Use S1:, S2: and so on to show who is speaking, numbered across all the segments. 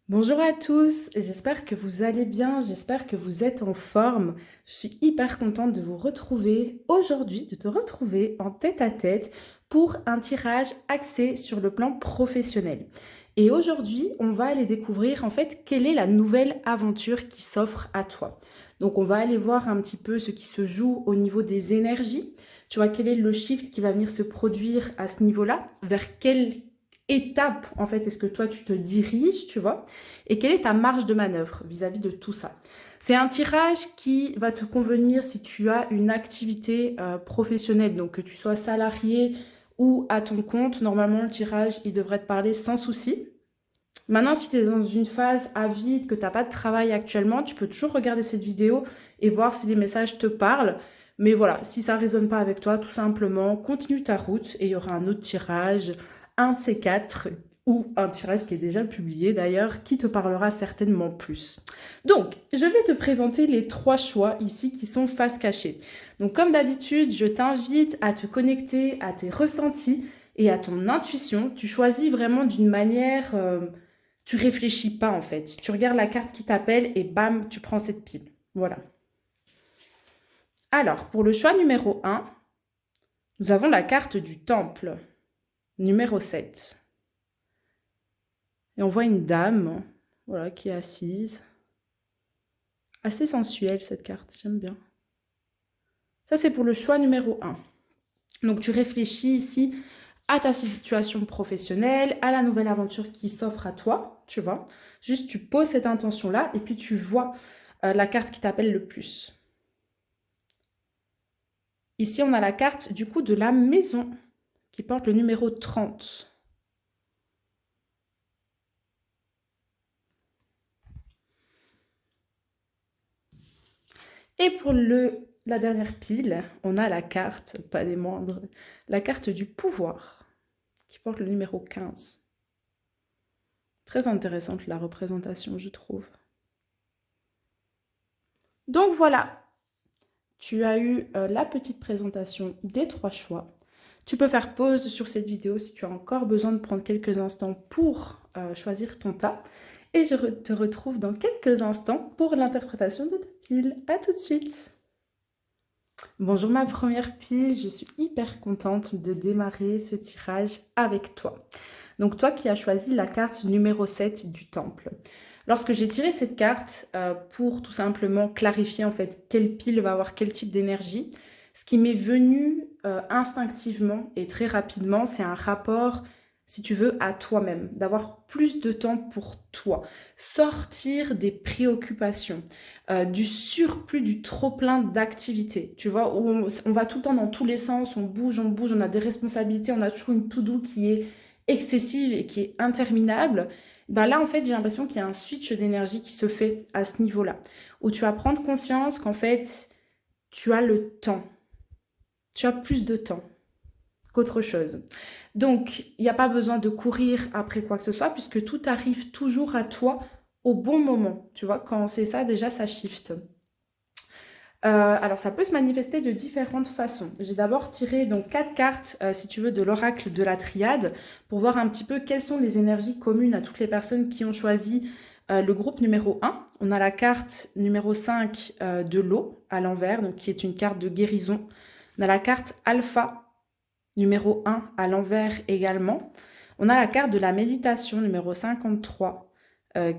S1: Bonjour à tous, j'espère que vous allez bien, j'espère que vous êtes en forme. Je suis hyper contente de vous retrouver aujourd'hui, de te retrouver en tête-à-tête pour un tirage axé sur le plan professionnel. Et aujourd'hui, on va aller découvrir en fait quelle est la nouvelle aventure qui s'offre à toi. Donc on va aller voir un petit peu ce qui se joue au niveau des énergies. Tu vois, quel est le shift qui va venir se produire à ce niveau-là, vers quelle étape en fait est-ce que toi tu te diriges, tu vois, et quelle est ta marge de manœuvre vis-à-vis de tout ça. C'est un tirage qui va te convenir si tu as une activité professionnelle, donc que tu sois salarié ou à ton compte. Normalement, le tirage, il devrait te parler sans souci. Maintenant, si tu es dans une phase avide, que tu n'as pas de travail actuellement, tu peux toujours regarder cette vidéo et voir si les messages te parlent. Mais voilà, si ça ne résonne pas avec toi, tout simplement, continue ta route et il y aura un autre tirage, un de ces quatre, ou un tirage qui est déjà publié d'ailleurs, qui te parlera certainement plus. Donc, je vais te présenter les trois choix ici qui sont face cachée. Donc, comme d'habitude, je t'invite à te connecter à tes ressentis et à ton intuition. Tu choisis vraiment d'une manière... tu réfléchis pas en fait. Tu regardes la carte qui t'appelle et bam, tu prends cette pile. Voilà. Alors, pour le choix numéro un, nous avons la carte du temple, numéro 7. Et on voit une dame, voilà, qui est assise. Assez sensuelle cette carte, j'aime bien. Ça, c'est pour le choix numéro un. Donc, tu réfléchis ici à ta situation professionnelle, à la nouvelle aventure qui s'offre à toi, tu vois. Juste, tu poses cette intention-là et puis tu vois la carte qui t'appelle le plus. Ici, on a la carte du coup de la maison qui porte le numéro 30. Et pour la dernière pile, on a la carte, pas des moindres, la carte du pouvoir qui porte le numéro 15. Très intéressante la représentation, je trouve. Donc voilà, tu as eu la petite présentation des trois choix. Tu peux faire pause sur cette vidéo si tu as encore besoin de prendre quelques instants pour choisir ton tas. Et je te retrouve dans quelques instants pour l'interprétation de ta pile. A tout de suite. Bonjour ma première pile, je suis hyper contente de démarrer ce tirage avec toi. Donc toi qui as choisi la carte numéro 7 du temple. Lorsque j'ai tiré cette carte pour tout simplement clarifier en fait quelle pile va avoir quel type d'énergie, ce qui m'est venu instinctivement et très rapidement, c'est un rapport, si tu veux, à toi-même, d'avoir plus de temps pour toi, sortir des préoccupations, du surplus, du trop-plein d'activités. Tu vois, où on va tout le temps dans tous les sens, on bouge, on a des responsabilités, on a toujours une to-do qui est excessive et qui est interminable. Ben là, en fait, j'ai l'impression qu'il y a un switch d'énergie qui se fait à ce niveau-là, où tu vas prendre conscience qu'en fait, tu as le temps. Tu as plus de temps qu'autre chose. Donc, il n'y a pas besoin de courir après quoi que ce soit, puisque tout arrive toujours à toi au bon moment. Tu vois, quand c'est ça, déjà, ça shift. Alors, ça peut se manifester de différentes façons. J'ai d'abord tiré donc 4 cartes, si tu veux, de l'oracle de la triade, pour voir un petit peu quelles sont les énergies communes à toutes les personnes qui ont choisi le groupe numéro 1. On a la carte numéro 5 de l'eau à l'envers, donc qui est une carte de guérison. On a la carte alpha numéro 1 à l'envers également. On a la carte de la méditation numéro 53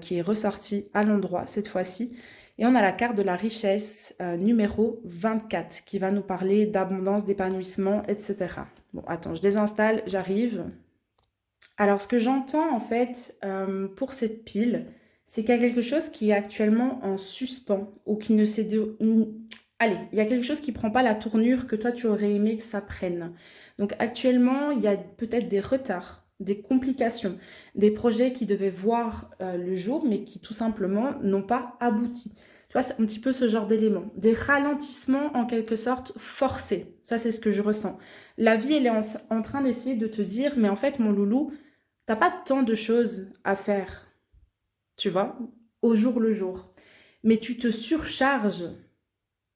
S1: qui est ressortie à l'endroit cette fois-ci. Et on a la carte de la richesse numéro 24 qui va nous parler d'abondance, d'épanouissement, etc. Bon, attends, je désinstalle, j'arrive. Alors, ce que j'entends en fait pour cette pile, c'est qu'il y a quelque chose qui est actuellement en suspens ou qui ne s'est... Allez, il y a quelque chose qui ne prend pas la tournure que toi tu aurais aimé que ça prenne. Donc actuellement, il y a peut-être des retards, des complications, des projets qui devaient voir le jour, mais qui tout simplement n'ont pas abouti. Tu vois, c'est un petit peu ce genre d'éléments. Des ralentissements en quelque sorte forcés. Ça, c'est ce que je ressens. La vie, elle est en train d'essayer de te dire, mais en fait, mon loulou, t'as pas tant de choses à faire, tu vois, au jour le jour. Mais tu te surcharges,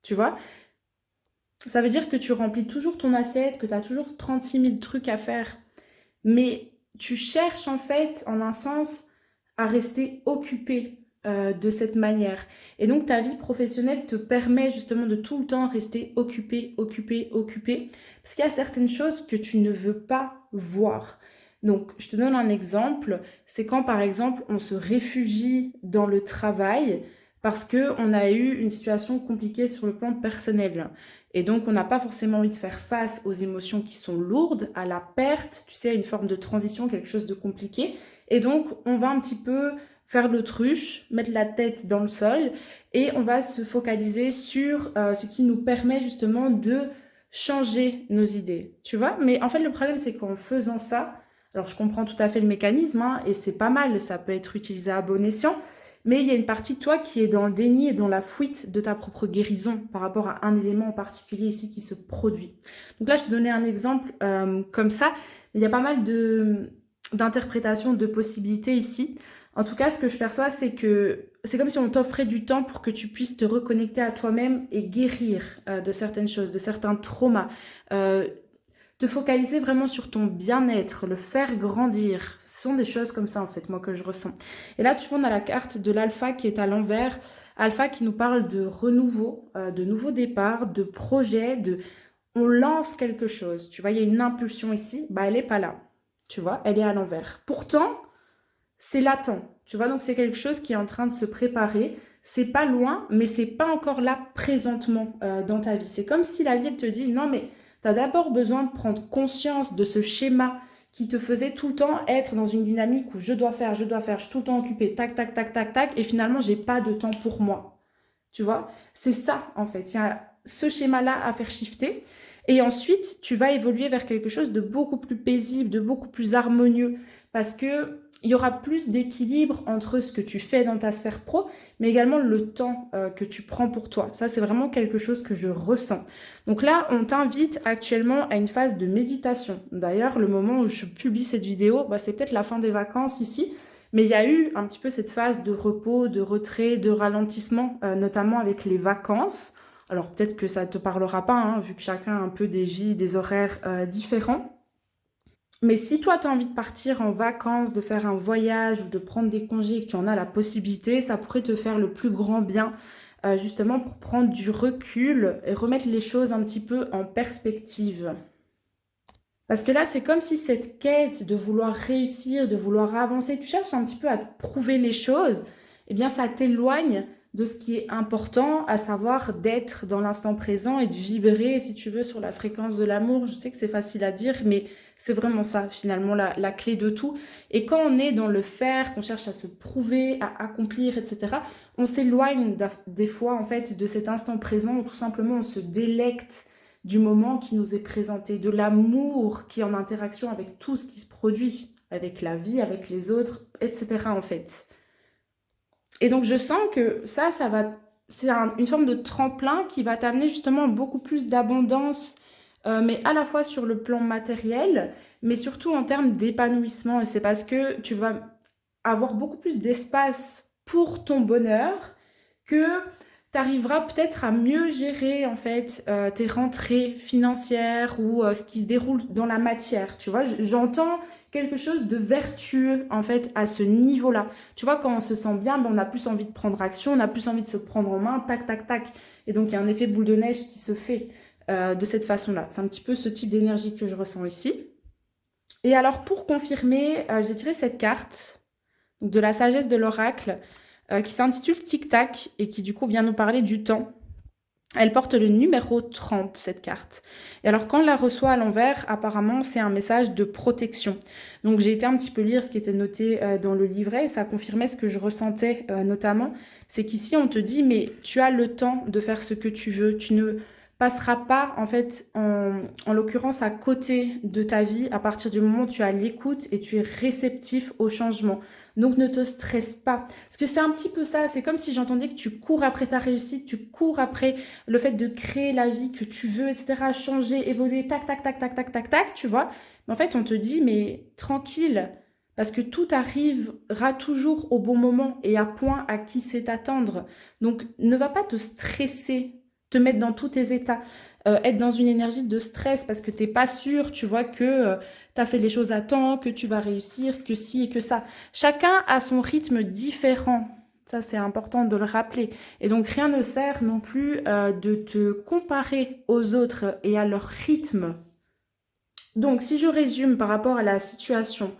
S1: tu vois. Ça veut dire que tu remplis toujours ton assiette, que tu as toujours 36 000 trucs à faire. Mais tu cherches en fait, en un sens, à rester occupé de cette manière. Et donc ta vie professionnelle te permet justement de tout le temps rester occupé, occupé, occupé, parce qu'il y a certaines choses que tu ne veux pas voir. Donc je te donne un exemple, c'est quand par exemple on se réfugie dans le travail parce qu'on a eu une situation compliquée sur le plan personnel. Et donc on n'a pas forcément envie de faire face aux émotions qui sont lourdes, à la perte, tu sais, à une forme de transition, quelque chose de compliqué. Et donc on va un petit peu faire l'autruche, mettre la tête dans le sol et on va se focaliser sur ce qui nous permet justement de changer nos idées, tu vois. Mais en fait, le problème, c'est qu'en faisant ça, alors je comprends tout à fait le mécanisme hein, et c'est pas mal, ça peut être utilisé à bon escient, mais il y a une partie de toi qui est dans le déni et dans la fuite de ta propre guérison par rapport à un élément en particulier ici qui se produit. Donc là, je te donnais un exemple comme ça, mais il y a pas mal d'interprétations, de possibilités ici. En tout cas, ce que je perçois, c'est que c'est comme si on t'offrait du temps pour que tu puisses te reconnecter à toi-même et guérir de certaines choses, de certains traumas. Te focaliser vraiment sur ton bien-être, le faire grandir. Ce sont des choses comme ça, en fait, moi, que je ressens. Et là, tu vois, on a la carte de l'alpha qui est à l'envers. Alpha qui nous parle de renouveau, de nouveau départ, de projet, de... On lance quelque chose. Tu vois, il y a une impulsion ici. Bah, elle n'est pas là. Tu vois, elle est à l'envers. Pourtant, c'est latent, tu vois, donc c'est quelque chose qui est en train de se préparer. C'est pas loin, mais c'est pas encore là présentement dans ta vie. C'est comme si la vie elle te dit non, mais tu as d'abord besoin de prendre conscience de ce schéma qui te faisait tout le temps être dans une dynamique où je dois faire, je suis tout le temps occupée, tac, tac, tac, tac, tac, et finalement j'ai pas de temps pour moi. Tu vois, c'est ça en fait. Il y a ce schéma-là à faire shifter. Et ensuite, tu vas évoluer vers quelque chose de beaucoup plus paisible, de beaucoup plus harmonieux, parce que il y aura plus d'équilibre entre ce que tu fais dans ta sphère pro, mais également le temps que tu prends pour toi. Ça, c'est vraiment quelque chose que je ressens. Donc là, on t'invite actuellement à une phase de méditation. D'ailleurs, le moment où je publie cette vidéo, bah, c'est peut-être la fin des vacances ici, mais il y a eu un petit peu cette phase de repos, de retrait, de ralentissement, notamment avec les vacances. Alors peut-être que ça ne te parlera pas, hein, vu que chacun a un peu des vies, des horaires différents. Mais si toi, tu as envie de partir en vacances, de faire un voyage ou de prendre des congés et que tu en as la possibilité, ça pourrait te faire le plus grand bien, justement pour prendre du recul et remettre les choses un petit peu en perspective. Parce que là, c'est comme si cette quête de vouloir réussir, de vouloir avancer, tu cherches un petit peu à te prouver les choses, eh bien ça t'éloigne de ce qui est important, à savoir d'être dans l'instant présent et de vibrer, si tu veux, sur la fréquence de l'amour. Je sais que c'est facile à dire, mais c'est vraiment ça, finalement, la clé de tout. Et quand on est dans le faire, qu'on cherche à se prouver, à accomplir, etc., on s'éloigne des fois, en fait, de cet instant présent où tout simplement on se délecte du moment qui nous est présenté, de l'amour qui est en interaction avec tout ce qui se produit, avec la vie, avec les autres, etc. en fait. Et donc je sens que ça va, c'est une forme de tremplin qui va t'amener justement beaucoup plus d'abondance, mais à la fois sur le plan matériel, mais surtout en termes d'épanouissement. Et c'est parce que tu vas avoir beaucoup plus d'espace pour ton bonheur que tu arriveras peut-être à mieux gérer en fait tes rentrées financières ou ce qui se déroule dans la matière. Tu vois, j'entends quelque chose de vertueux en fait à ce niveau-là. Tu vois, quand on se sent bien, ben, on a plus envie de prendre action, on a plus envie de se prendre en main, tac, tac, tac. Et donc il y a un effet boule de neige qui se fait de cette façon-là. C'est un petit peu ce type d'énergie que je ressens ici. Et alors pour confirmer, j'ai tiré cette carte donc de la sagesse de l'oracle qui s'intitule Tic Tac et qui du coup vient nous parler du temps. Elle porte le numéro 30, cette carte. Et alors, quand on la reçoit à l'envers, apparemment, c'est un message de protection. Donc, j'ai été un petit peu lire ce qui était noté dans le livret et ça confirmait ce que je ressentais notamment. C'est qu'ici, on te dit, mais tu as le temps de faire ce que tu veux. Tu ne passeras pas, en fait, en l'occurrence, à côté de ta vie à partir du moment où tu as l'écoute et tu es réceptif au changement. Donc, ne te stresse pas. Parce que c'est un petit peu ça. C'est comme si j'entendais que tu cours après ta réussite, tu cours après le fait de créer la vie que tu veux, etc., changer, évoluer, tac, tac, tac, tac, tac, tac, tac, tu vois. Mais en fait, on te dit, mais tranquille, parce que tout arrivera toujours au bon moment et à point à qui sait t'attendre. Donc, ne va pas te stresser te mettre dans tous tes états, être dans une énergie de stress parce que t'es pas sûr, tu vois, que tu as fait les choses à temps, que tu vas réussir, que ci et que ça. Chacun a son rythme différent. Ça, c'est important de le rappeler. Et donc, rien ne sert non plus de te comparer aux autres et à leur rythme. Donc, si je résume par rapport à la situation,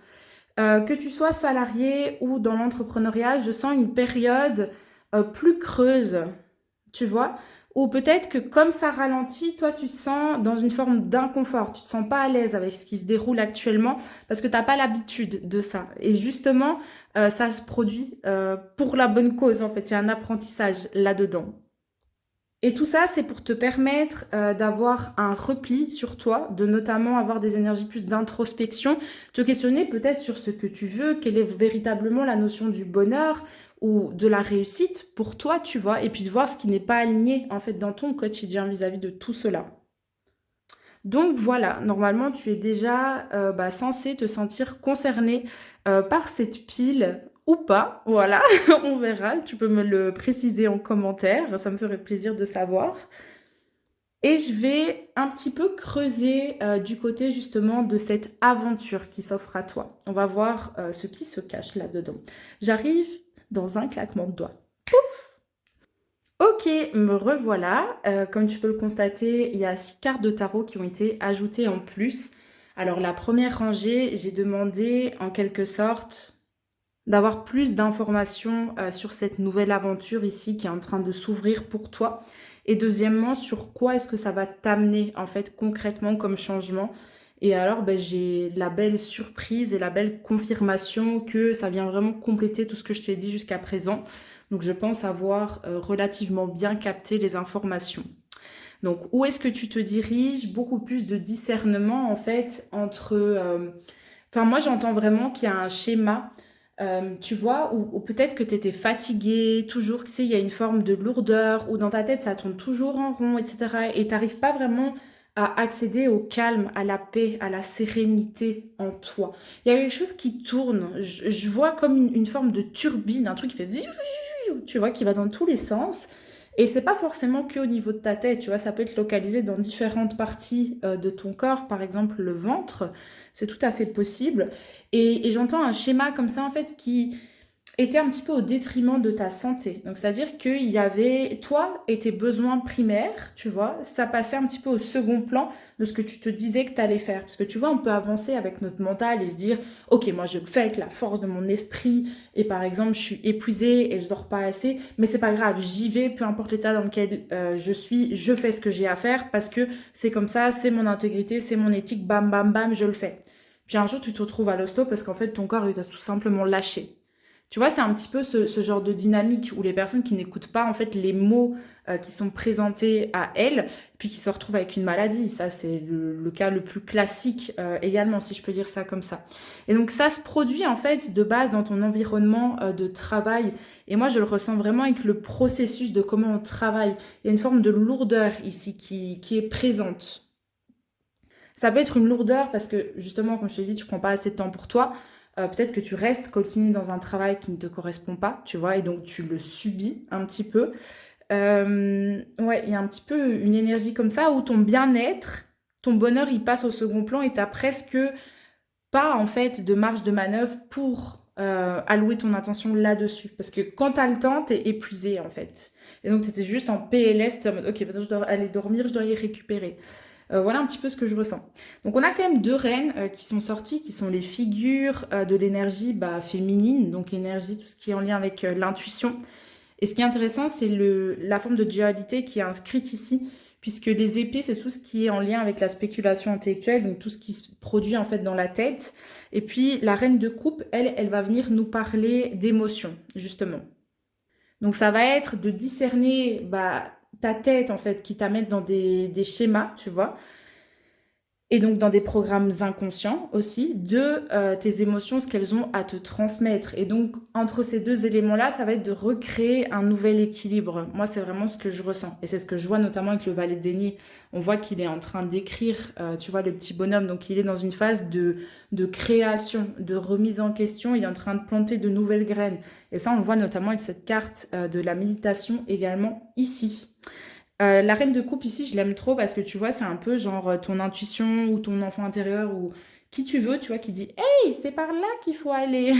S1: que tu sois salarié ou dans l'entrepreneuriat, je sens une période plus creuse, tu vois, ou peut-être que comme ça ralentit, toi tu te sens dans une forme d'inconfort, tu te sens pas à l'aise avec ce qui se déroule actuellement parce que tu n'as pas l'habitude de ça. Et justement, ça se produit pour la bonne cause en fait, il y a un apprentissage là-dedans. Et tout ça, c'est pour te permettre d'avoir un repli sur toi, de notamment avoir des énergies plus d'introspection, te questionner peut-être sur ce que tu veux, quelle est véritablement la notion du bonheur ou de la réussite pour toi, tu vois, et puis de voir ce qui n'est pas aligné en fait dans ton quotidien vis-à-vis de tout cela. Donc voilà, normalement tu es déjà censé te sentir concerné par cette pile ou pas. Voilà, on verra. Tu peux me le préciser en commentaire, ça me ferait plaisir de savoir. Et je vais un petit peu creuser du côté justement de cette aventure qui s'offre à toi. On va voir ce qui se cache là-dedans. J'arrive dans un claquement de doigts. Ok, me revoilà. Comme tu peux le constater, il y a 6 cartes de tarot qui ont été ajoutées en plus. Alors la première rangée, j'ai demandé en quelque sorte d'avoir plus d'informations sur cette nouvelle aventure ici qui est en train de s'ouvrir pour toi. Et deuxièmement, sur quoi est-ce que ça va t'amener en fait concrètement comme changement. Et alors, j'ai la belle surprise et la belle confirmation que ça vient vraiment compléter tout ce que je t'ai dit jusqu'à présent. Donc, je pense avoir relativement bien capté les informations. Donc, où est-ce que tu te diriges? Beaucoup plus de discernement en fait entre... Enfin, moi, j'entends vraiment qu'il y a un schéma tu vois, ou peut-être que tu étais fatigué, toujours, tu sais, il y a une forme de lourdeur, ou dans ta tête, ça tourne toujours en rond, etc. Et tu n'arrives pas vraiment à accéder au calme, à la paix, à la sérénité en toi. Il y a quelque chose qui tourne. Je vois comme une forme de turbine, un truc qui fait... Tu vois, qui va dans tous les sens. Et c'est pas forcément que au niveau de ta tête, tu vois, ça peut être localisé dans différentes parties de ton corps, par exemple le ventre, c'est tout à fait possible. Et j'entends un schéma comme ça, en fait, qui était un petit peu au détriment de ta santé. Donc, c'est-à-dire qu'il y avait toi et tes besoins primaires, tu vois, ça passait un petit peu au second plan de ce que tu te disais que tu allais faire. Parce que tu vois, on peut avancer avec notre mental et se dire, ok, moi je le fais avec la force de mon esprit et par exemple, je suis épuisée et je dors pas assez, mais c'est pas grave, j'y vais, peu importe l'état dans lequel je suis, je fais ce que j'ai à faire parce que c'est comme ça, c'est mon intégrité, c'est mon éthique, bam, bam, bam, je le fais. Puis un jour, tu te retrouves à l'hosto parce qu'en fait, ton corps, il t'a tout simplement lâché. Tu vois, c'est un petit peu ce genre de dynamique où les personnes qui n'écoutent pas en fait les mots qui sont présentés à elles, puis qui se retrouvent avec une maladie. Ça, c'est le cas le plus classique également, si je peux dire ça comme ça. Et donc, ça se produit en fait de base dans ton environnement de travail. Et moi, je le ressens vraiment avec le processus de comment on travaille. Il y a une forme de lourdeur ici qui est présente. Ça peut être une lourdeur parce que justement, comme je t'ai dit, tu prends pas assez de temps pour toi. Peut-être que tu restes, continues dans un travail qui ne te correspond pas, tu vois, et donc tu le subis un petit peu. Ouais, il y a un petit peu une énergie comme ça où ton bien-être, ton bonheur, il passe au second plan et t'as presque pas en fait de marge de manœuvre pour allouer ton attention là-dessus. Parce que quand t'as le temps, t'es épuisé en fait. Et donc t'étais juste en PLS, t'es en mode ok, maintenant je dois aller dormir, je dois aller récupérer. Voilà un petit peu ce que je ressens. Donc on a quand même 2 reines qui sont sorties, qui sont les figures de l'énergie féminine, donc énergie, tout ce qui est en lien avec l'intuition. Et ce qui est intéressant, c'est la forme de dualité qui est inscrite ici, puisque les épées, c'est tout ce qui est en lien avec la spéculation intellectuelle, donc tout ce qui se produit en fait dans la tête. Et puis la reine de coupe, elle va venir nous parler d'émotions, justement. Donc ça va être de discerner ta tête en fait qui t'amène dans des schémas, tu vois, et donc dans des programmes inconscients aussi, de tes émotions, ce qu'elles ont à te transmettre. Et donc entre ces 2 éléments-là, ça va être de recréer un nouvel équilibre. Moi, c'est vraiment ce que je ressens. Et c'est ce que je vois notamment avec le valet de denier. On voit qu'il est en train d'écrire, tu vois, le petit bonhomme. Donc il est dans une phase de création, de remise en question. Il est en train de planter de nouvelles graines. Et ça, on le voit notamment avec cette carte de la méditation également ici. La reine de coupe ici, je l'aime trop parce que tu vois, c'est un peu genre ton intuition ou ton enfant intérieur ou qui tu veux, tu vois, qui dit hey, c'est par là qu'il faut aller.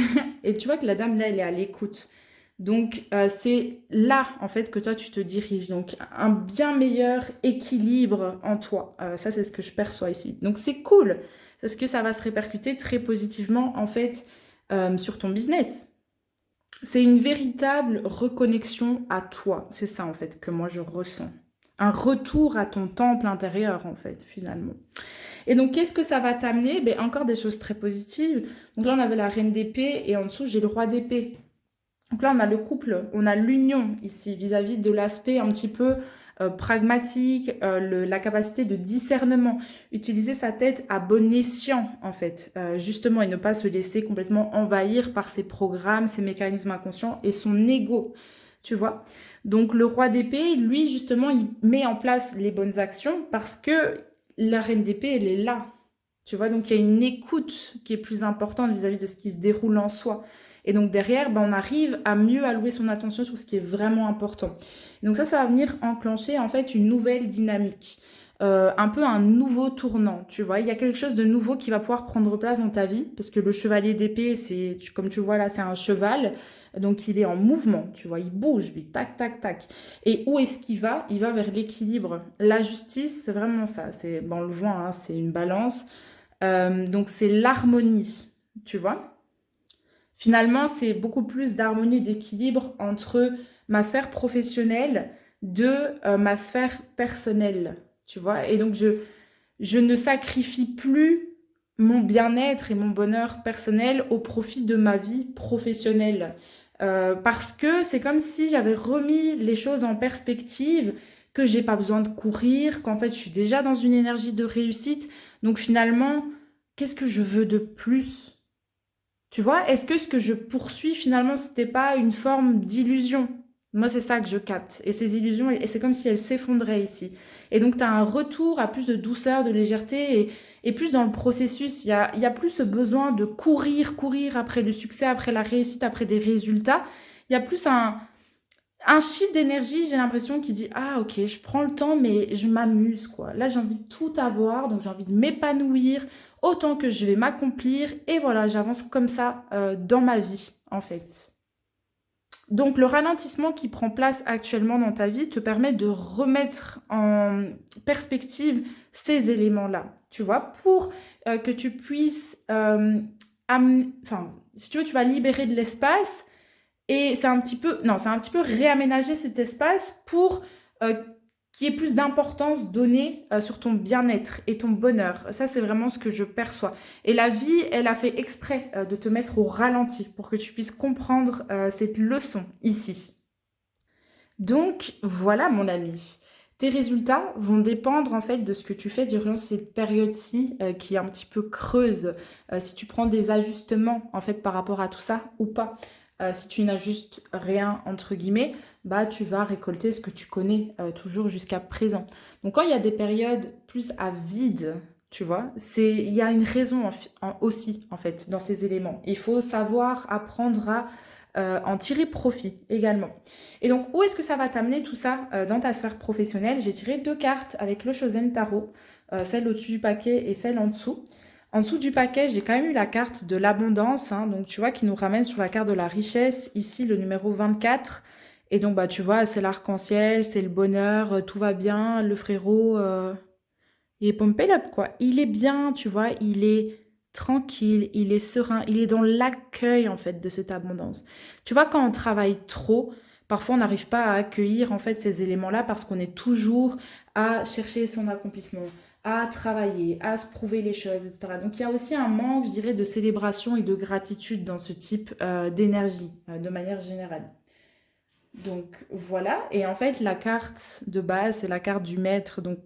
S1: Et tu vois que la dame là, elle est à l'écoute. Donc, c'est là, en fait, que toi, tu te diriges. Donc, un bien meilleur équilibre en toi. Ça, c'est ce que je perçois ici. Donc, c'est cool. Parce que ça va se répercuter très positivement, en fait, sur ton business. C'est une véritable reconnexion à toi. C'est ça, en fait, que moi, je ressens. Un retour à ton temple intérieur, en fait, finalement. Et donc, qu'est-ce que ça va t'amener? Ben, encore des choses très positives. Donc là, on avait la reine d'épée et en dessous, j'ai le roi d'épée. Donc là, on a le couple, on a l'union ici vis-à-vis de l'aspect un petit peu pragmatique, la capacité de discernement, utiliser sa tête à bon escient en fait, justement, et ne pas se laisser complètement envahir par ses programmes, ses mécanismes inconscients et son ego, tu vois. Donc le roi d'épée, lui justement, il met en place les bonnes actions parce que la reine d'épée, elle est là, tu vois. Donc il y a une écoute qui est plus importante vis-à-vis de ce qui se déroule en soi. Et donc derrière, ben, on arrive à mieux allouer son attention sur ce qui est vraiment important. Et donc ça va venir enclencher en fait une nouvelle dynamique, un peu un nouveau tournant, tu vois. Il y a quelque chose de nouveau qui va pouvoir prendre place dans ta vie, parce que le chevalier d'épée, c'est, comme tu vois là, c'est un cheval, donc il est en mouvement, tu vois, il bouge, lui, tac, tac, tac. Et où est-ce qu'il va? Il va vers l'équilibre. La justice, c'est vraiment ça. C'est, ben, on le voit, hein, c'est une balance. Donc c'est l'harmonie, tu vois. Finalement, c'est beaucoup plus d'harmonie et d'équilibre entre ma sphère professionnelle de ma sphère personnelle, tu vois. Et donc, je ne sacrifie plus mon bien-être et mon bonheur personnel au profit de ma vie professionnelle. Parce que c'est comme si j'avais remis les choses en perspective, que j'ai pas besoin de courir, qu'en fait je suis déjà dans une énergie de réussite. Donc finalement, qu'est-ce que je veux de plus? Tu vois, est-ce que ce que je poursuis finalement, c'était pas une forme d'illusion? Moi, c'est ça que je capte. Et ces illusions, et c'est comme si elles s'effondraient ici. Et donc, tu as un retour à plus de douceur, de légèreté et plus dans le processus. Il y a plus ce besoin de courir après le succès, après la réussite, après des résultats. Il y a plus un chiffre d'énergie, j'ai l'impression, qui dit ah ok, je prends le temps, mais je m'amuse quoi. Là, j'ai envie de tout avoir, donc j'ai envie de m'épanouir autant que je vais m'accomplir. Et voilà, j'avance comme ça dans ma vie en fait. Donc le ralentissement qui prend place actuellement dans ta vie te permet de remettre en perspective ces éléments-là, tu vois, pour que tu puisses, enfin, si tu veux, tu vas libérer de l'espace et c'est un petit peu, non, c'est un petit peu réaménager cet espace pour euh, qu'il y ait plus d'importance donnée sur ton bien-être et ton bonheur. Ça, c'est vraiment ce que je perçois. Et la vie, elle a fait exprès de te mettre au ralenti pour que tu puisses comprendre cette leçon ici. Donc, voilà, mon ami. Tes résultats vont dépendre en fait de ce que tu fais durant cette période-ci qui est un petit peu creuse. Si tu prends des ajustements en fait par rapport à tout ça ou pas. Si tu n'ajustes rien entre guillemets, bah tu vas récolter ce que tu connais toujours jusqu'à présent. Donc quand il y a des périodes plus à vide, tu vois, il y a une raison aussi en fait dans ces éléments. Il faut savoir apprendre à en tirer profit également. Et donc, où est-ce que ça va t'amener tout ça dans ta sphère professionnelle? J'ai tiré deux cartes avec le Shosen Tarot, celle au-dessus du paquet et celle en dessous. En dessous du paquet, j'ai quand même eu la carte de l'abondance, hein, donc tu vois, qui nous ramène sur la carte de la richesse, ici le numéro 24. Et donc, bah, tu vois, c'est l'arc-en-ciel, c'est le bonheur, tout va bien, le frérot, il est pumped up, quoi. Il est bien, tu vois, il est tranquille, il est serein, il est dans l'accueil, en fait, de cette abondance. Tu vois, quand on travaille trop, parfois on n'arrive pas à accueillir, en fait, ces éléments-là parce qu'on est toujours à chercher son accomplissement, à travailler, à se prouver les choses, etc. Donc, il y a aussi un manque, je dirais, de célébration et de gratitude dans ce type d'énergie, de manière générale. Donc voilà, et en fait la carte de base c'est la carte du maître, donc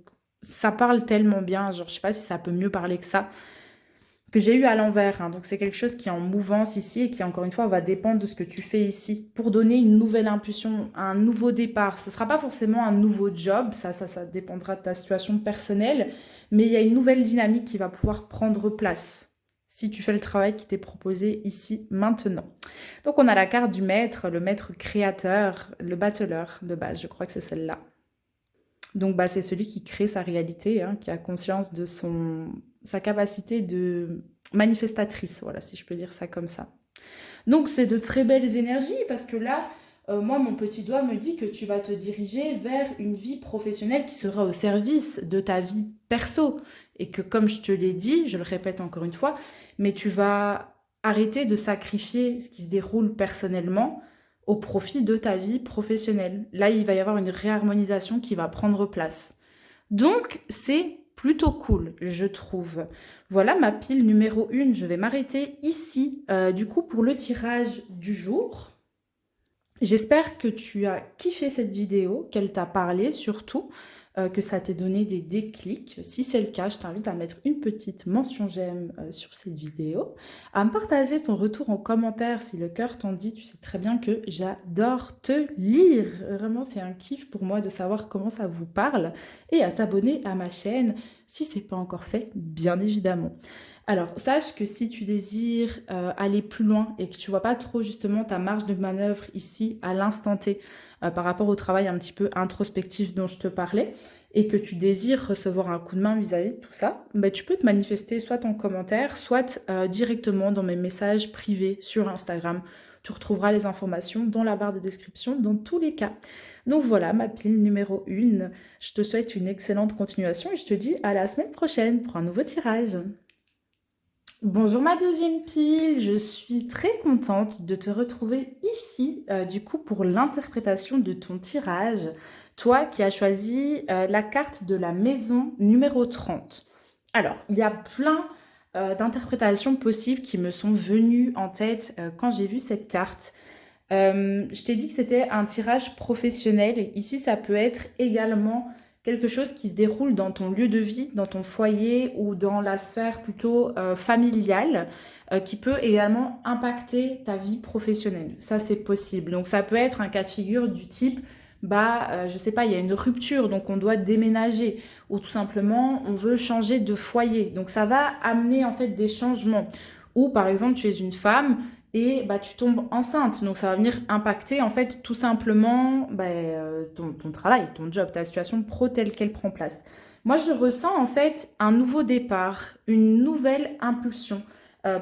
S1: ça parle tellement bien, genre je sais pas si ça peut mieux parler que j'ai eu à l'envers, hein. Donc c'est quelque chose qui est en mouvance ici et qui encore une fois va dépendre de ce que tu fais ici pour donner une nouvelle impulsion, un nouveau départ. Ce ne sera pas forcément un nouveau job, ça dépendra de ta situation personnelle, mais il y a une nouvelle dynamique qui va pouvoir prendre place si tu fais le travail qui t'est proposé ici maintenant. Donc on a la carte du maître, le maître créateur, le battleur de base, je crois que c'est celle-là. Donc, bah, c'est celui qui crée sa réalité, hein, qui a conscience de sa capacité de manifestatrice, voilà, si je peux dire ça comme ça. Donc, c'est de très belles énergies parce que là, moi, mon petit doigt me dit que tu vas te diriger vers une vie professionnelle qui sera au service de ta vie perso. Et que, comme je te l'ai dit, je le répète encore une fois, mais tu vas arrêter de sacrifier ce qui se déroule personnellement au profit de ta vie professionnelle. Là, il va y avoir une réharmonisation qui va prendre place. Donc, c'est plutôt cool, je trouve. Voilà ma pile numéro 1. Je vais m'arrêter ici, du coup, pour le tirage du jour. J'espère que tu as kiffé cette vidéo, qu'elle t'a parlé surtout, que ça t'ait donné des déclics. Si c'est le cas, je t'invite à mettre une petite mention j'aime sur cette vidéo, à me partager ton retour en commentaire si le cœur t'en dit. Tu sais très bien que j'adore te lire. Vraiment, c'est un kiff pour moi de savoir comment ça vous parle et à t'abonner à ma chaîne si ce n'est pas encore fait, bien évidemment. Alors, sache que si tu désires aller plus loin et que tu vois pas trop justement ta marge de manœuvre ici à l'instant T par rapport au travail un petit peu introspectif dont je te parlais et que tu désires recevoir un coup de main vis-à-vis de tout ça, bah, tu peux te manifester soit en commentaire, soit directement dans mes messages privés sur Instagram. Tu retrouveras les informations dans la barre de description dans tous les cas. Donc voilà, ma pile numéro 1. Je te souhaite une excellente continuation et je te dis à la semaine prochaine pour un nouveau tirage. Bonjour ma deuxième pile, je suis très contente de te retrouver ici du coup pour l'interprétation de ton tirage. Toi qui as choisi la carte de la maison numéro 30. Alors, il y a plein d'interprétations possibles qui me sont venues en tête quand j'ai vu cette carte. Je t'ai dit que c'était un tirage professionnel et ici ça peut être également quelque chose qui se déroule dans ton lieu de vie, dans ton foyer ou dans la sphère plutôt familiale, qui peut également impacter ta vie professionnelle. Ça, c'est possible. Donc, ça peut être un cas de figure du type, je sais pas, il y a une rupture, donc on doit déménager, ou tout simplement, on veut changer de foyer. Donc, ça va amener en fait des changements. Ou par exemple, tu es une femme et tu tombes enceinte. Donc, ça va venir impacter, en fait, tout simplement ton travail, ton job, ta situation pro telle qu'elle prend place. Moi, je ressens, en fait, un nouveau départ, une nouvelle impulsion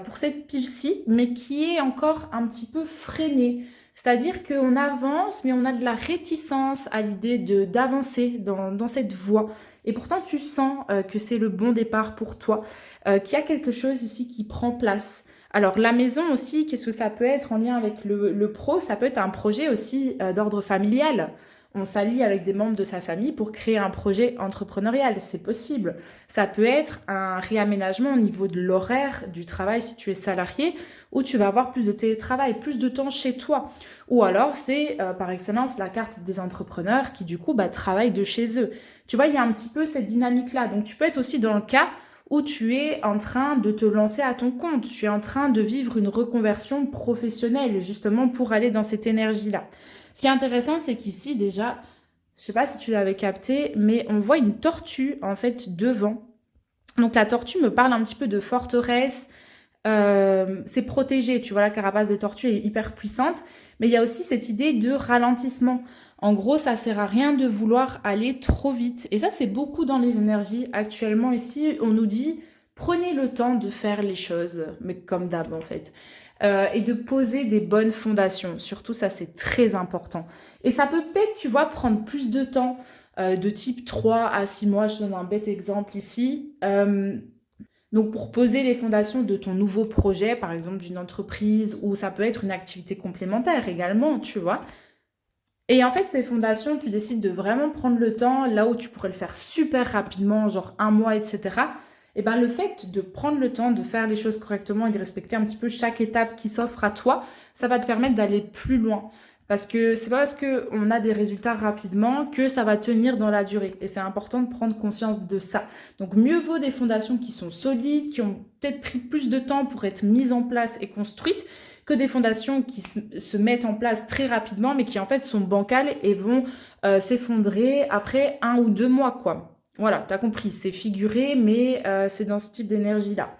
S1: pour cette pile-ci, mais qui est encore un petit peu freinée. C'est-à-dire qu'on avance, mais on a de la réticence à l'idée d'avancer dans cette voie. Et pourtant, tu sens que c'est le bon départ pour toi, qu'il y a quelque chose ici qui prend place. Alors, la maison aussi, qu'est-ce que ça peut être en lien avec le pro? Ça peut être un projet aussi d'ordre familial. On s'allie avec des membres de sa famille pour créer un projet entrepreneurial, c'est possible. Ça peut être un réaménagement au niveau de l'horaire du travail si tu es salarié, où tu vas avoir plus de télétravail, plus de temps chez toi. Ou alors, c'est par excellence la carte des entrepreneurs qui du coup travaillent de chez eux. Tu vois, il y a un petit peu cette dynamique-là. Donc, tu peux être aussi dans le cas où tu es en train de te lancer à ton compte, tu es en train de vivre une reconversion professionnelle, justement pour aller dans cette énergie-là. Ce qui est intéressant, c'est qu'ici, déjà, je ne sais pas si tu l'avais capté, mais on voit une tortue, en fait, devant. Donc, la tortue me parle un petit peu de forteresse, c'est protégé, tu vois, la carapace des tortues est hyper puissante, mais il y a aussi cette idée de ralentissement. En gros, ça sert à rien de vouloir aller trop vite. Et ça, c'est beaucoup dans les énergies. Actuellement, ici, on nous dit, prenez le temps de faire les choses, mais comme d'hab, en fait. Et de poser des bonnes fondations. Surtout, ça, c'est très important. Et ça peut peut-être, tu vois, prendre plus de temps, de type 3 à 6 mois. Je donne un bête exemple ici. Donc, pour poser les fondations de ton nouveau projet, par exemple d'une entreprise, ou ça peut être une activité complémentaire également, tu vois. Et en fait, ces fondations, tu décides de vraiment prendre le temps, là où tu pourrais le faire super rapidement, genre 1 mois, etc. Et bien, le fait de prendre le temps de faire les choses correctement et de respecter un petit peu chaque étape qui s'offre à toi, ça va te permettre d'aller plus loin. Parce que c'est pas parce qu'on a des résultats rapidement que ça va tenir dans la durée. Et c'est important de prendre conscience de ça. Donc mieux vaut des fondations qui sont solides, qui ont peut-être pris plus de temps pour être mises en place et construites, que des fondations qui se mettent en place très rapidement, mais qui en fait sont bancales et vont s'effondrer après 1 ou 2 mois, quoi. Voilà, t'as compris, c'est figuré, mais c'est dans ce type d'énergie-là.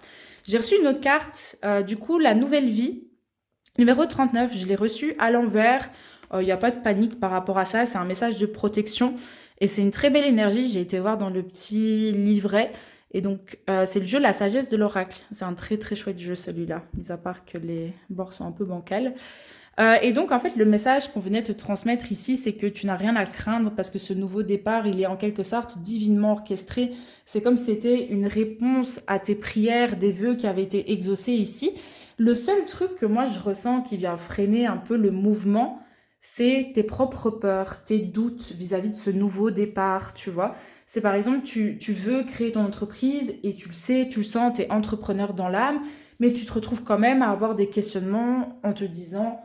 S1: J'ai reçu une autre carte, du coup, la nouvelle vie. Numéro 39, je l'ai reçu à l'envers. Il n'y a pas de panique par rapport à ça. C'est un message de protection. Et c'est une très belle énergie. J'ai été voir dans le petit livret. Et donc, c'est le jeu La Sagesse de l'Oracle. C'est un très très chouette jeu celui-là. Mis à part que les bords sont un peu bancals. Et donc, en fait, le message qu'on venait te transmettre ici, c'est que tu n'as rien à craindre parce que ce nouveau départ, il est en quelque sorte divinement orchestré. C'est comme si c'était une réponse à tes prières, des vœux qui avaient été exaucés ici. Le seul truc que moi, je ressens qui vient freiner un peu le mouvement, c'est tes propres peurs, tes doutes vis-à-vis de ce nouveau départ, tu vois. C'est par exemple, tu veux créer ton entreprise et tu le sais, tu le sens, tu es entrepreneur dans l'âme, mais tu te retrouves quand même à avoir des questionnements en te disant...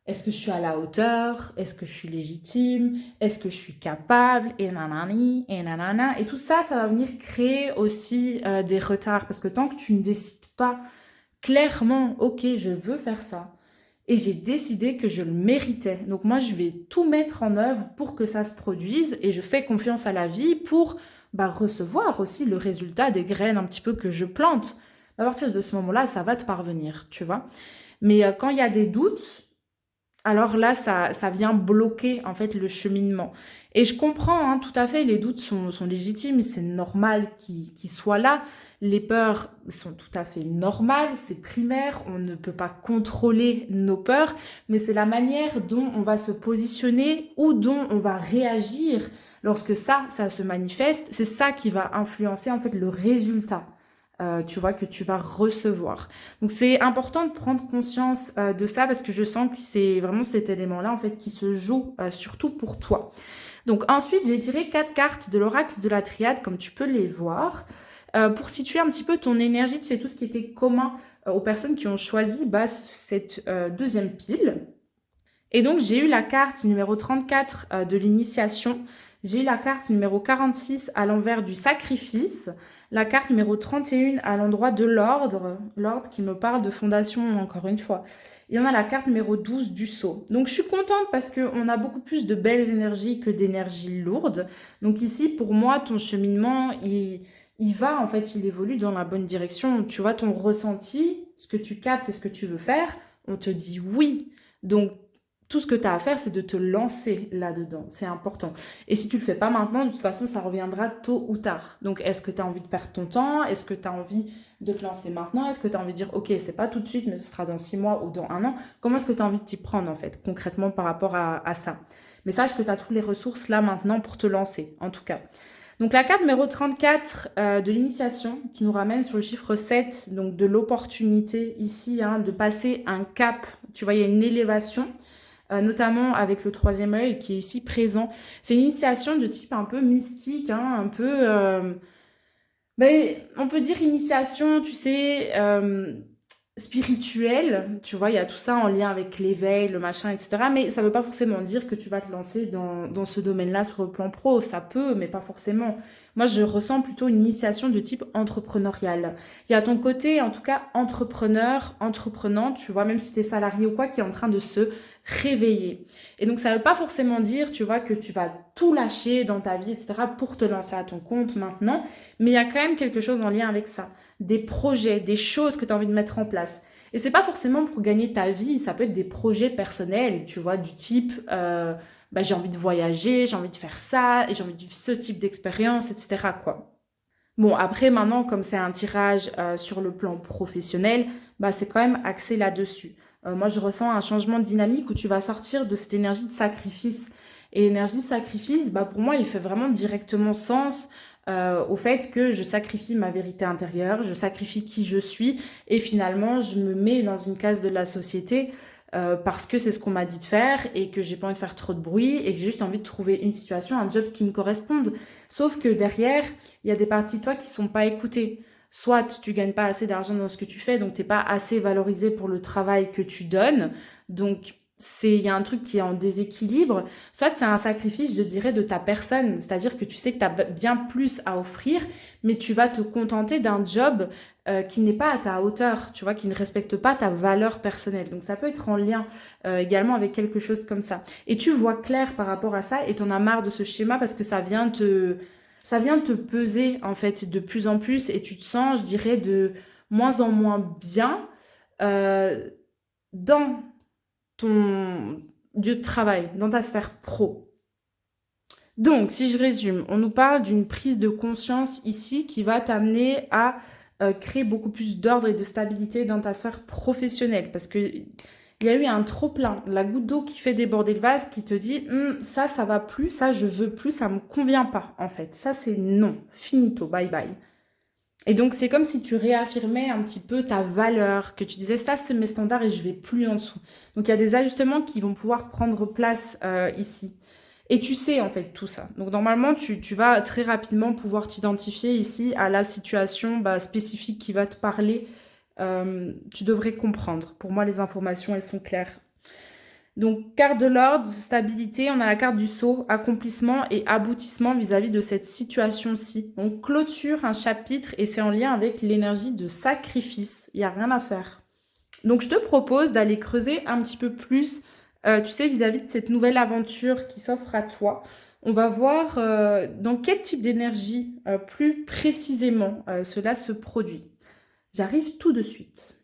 S1: Est-ce que je suis à la hauteur? Est-ce que je suis légitime? Est-ce que je suis capable? Et nanani, et nanana. Et tout ça, ça va venir créer aussi des retards. Parce que tant que tu ne décides pas clairement, ok, je veux faire ça, et j'ai décidé que je le méritais. Donc moi, je vais tout mettre en œuvre pour que ça se produise, et je fais confiance à la vie pour recevoir aussi le résultat des graines un petit peu que je plante. À partir de ce moment-là, ça va te parvenir, tu vois. Mais quand il y a des doutes, alors là, ça vient bloquer en fait le cheminement. Et je comprends hein, tout à fait, les doutes sont légitimes, c'est normal qu'ils soient là. Les peurs sont tout à fait normales, c'est primaire, on ne peut pas contrôler nos peurs, mais c'est la manière dont on va se positionner ou dont on va réagir lorsque ça se manifeste. C'est ça qui va influencer en fait le résultat. Tu vois, que tu vas recevoir. Donc, c'est important de prendre conscience de ça parce que je sens que c'est vraiment cet élément-là, en fait, qui se joue surtout pour toi. Donc, ensuite, j'ai tiré 4 cartes de l'oracle de la triade, comme tu peux les voir, pour situer un petit peu ton énergie. Tu sais, tout ce qui était commun aux personnes qui ont choisi cette deuxième pile. Et donc, j'ai eu la carte numéro 34 de l'initiation. J'ai eu la carte numéro 46 à l'envers du sacrifice. La carte numéro 31 à l'endroit de l'ordre. L'ordre qui me parle de fondation, encore une fois. Et on a la carte numéro 12 du sceau. Donc, je suis contente parce qu'on a beaucoup plus de belles énergies que d'énergies lourdes. Donc ici, pour moi, ton cheminement, il va, en fait, il évolue dans la bonne direction. Tu vois, ton ressenti, ce que tu captes et ce que tu veux faire, on te dit oui. Donc, tout ce que tu as à faire, c'est de te lancer là-dedans. C'est important. Et si tu ne le fais pas maintenant, de toute façon, ça reviendra tôt ou tard. Donc, est-ce que tu as envie de perdre ton temps? Est-ce que tu as envie de te lancer maintenant? Est-ce que tu as envie de dire, ok, c'est pas tout de suite, mais ce sera dans 6 mois ou dans 1 an? Comment est-ce que tu as envie de t'y prendre, en fait, concrètement par rapport à ça? Mais sache que tu as toutes les ressources là maintenant pour te lancer, en tout cas. Donc, la carte numéro 34 de l'initiation qui nous ramène sur le chiffre 7, donc de l'opportunité ici, hein, de passer un cap. Tu vois, il y a une élévation. Notamment avec le troisième œil qui est ici présent. C'est une initiation de type un peu mystique, hein, un peu... on peut dire initiation, tu sais, spirituelle. Tu vois, il y a tout ça en lien avec l'éveil, le machin, etc. Mais ça ne veut pas forcément dire que tu vas te lancer dans ce domaine-là sur le plan pro. Ça peut, mais pas forcément. Moi, je ressens plutôt une initiation de type entrepreneurial. Il y a ton côté, en tout cas, entrepreneur, entreprenant, tu vois, même si tu es salarié ou quoi, qui est en train de se réveiller. Et donc, ça ne veut pas forcément dire, tu vois, que tu vas tout lâcher dans ta vie, etc., pour te lancer à ton compte maintenant. Mais il y a quand même quelque chose en lien avec ça. Des projets, des choses que tu as envie de mettre en place. Et c'est pas forcément pour gagner ta vie, ça peut être des projets personnels, tu vois, du type... j'ai envie de voyager, j'ai envie de faire ça, et j'ai envie de vivre ce type d'expérience, etc., quoi. Bon, après, maintenant, comme c'est un tirage sur le plan professionnel, c'est quand même axé là-dessus. Moi, je ressens un changement de dynamique où tu vas sortir de cette énergie de sacrifice. Et l'énergie de sacrifice, pour moi, il fait vraiment directement sens au fait que je sacrifie ma vérité intérieure, je sacrifie qui je suis, et finalement, je me mets dans une case de la société parce que c'est ce qu'on m'a dit de faire et que j'ai pas envie de faire trop de bruit et que j'ai juste envie de trouver une situation, un job qui me corresponde. Sauf que derrière, il y a des parties de toi qui sont pas écoutées. Soit tu gagnes pas assez d'argent dans ce que tu fais, donc t'es pas assez valorisé pour le travail que tu donnes. Donc il y a un truc qui est en déséquilibre. Soit c'est un sacrifice, je dirais, de ta personne. C'est-à-dire que tu sais que tu as bien plus à offrir, mais tu vas te contenter d'un job qui n'est pas à ta hauteur, tu vois, qui ne respecte pas ta valeur personnelle. Donc ça peut être en lien également avec quelque chose comme ça. Et tu vois clair par rapport à ça et t'en as marre de ce schéma parce que ça vient te peser en fait de plus en plus et tu te sens, je dirais, de moins en moins bien dans ton lieu de travail, dans ta sphère pro. Donc, si je résume, on nous parle d'une prise de conscience ici qui va t'amener à créer beaucoup plus d'ordre et de stabilité dans ta sphère professionnelle. Parce que il y a eu un trop-plein, la goutte d'eau qui fait déborder le vase, qui te dit ça, ça va plus, ça, je veux plus, ça me convient pas, en fait. Ça, c'est non, finito, bye bye. Et donc, c'est comme si tu réaffirmais un petit peu ta valeur, que tu disais ça, c'est mes standards et je vais plus en dessous. Donc, il y a des ajustements qui vont pouvoir prendre place ici. Et tu sais en fait tout ça. Donc normalement, tu vas très rapidement pouvoir t'identifier ici à la situation spécifique qui va te parler. Tu devrais comprendre. Pour moi, les informations, elles sont claires. Donc, carte de l'ordre, stabilité, on a la carte du sceau, accomplissement et aboutissement vis-à-vis de cette situation-ci. On clôture un chapitre et c'est en lien avec l'énergie de sacrifice. Il n'y a rien à faire. Donc, je te propose d'aller creuser un petit peu plus, tu sais, vis-à-vis de cette nouvelle aventure qui s'offre à toi. On va voir dans quel type d'énergie, plus précisément, cela se produit. J'arrive tout de suite.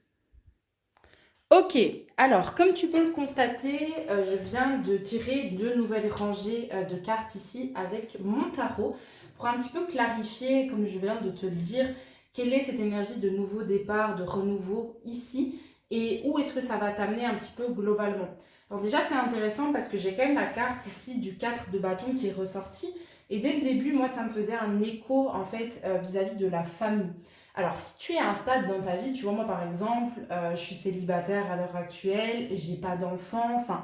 S1: Ok, alors comme tu peux le constater, je viens de tirer 2 nouvelles rangées de cartes ici avec mon tarot pour un petit peu clarifier, comme je viens de te le dire, quelle est cette énergie de nouveau départ, de renouveau ici et où est-ce que ça va t'amener un petit peu globalement. Alors déjà c'est intéressant parce que j'ai quand même la carte ici du 4 de bâton qui est ressortie et dès le début moi ça me faisait un écho en fait vis-à-vis de la famille. Alors, si tu es à un stade dans ta vie, tu vois, moi par exemple, je suis célibataire à l'heure actuelle, j'ai pas d'enfant, enfin,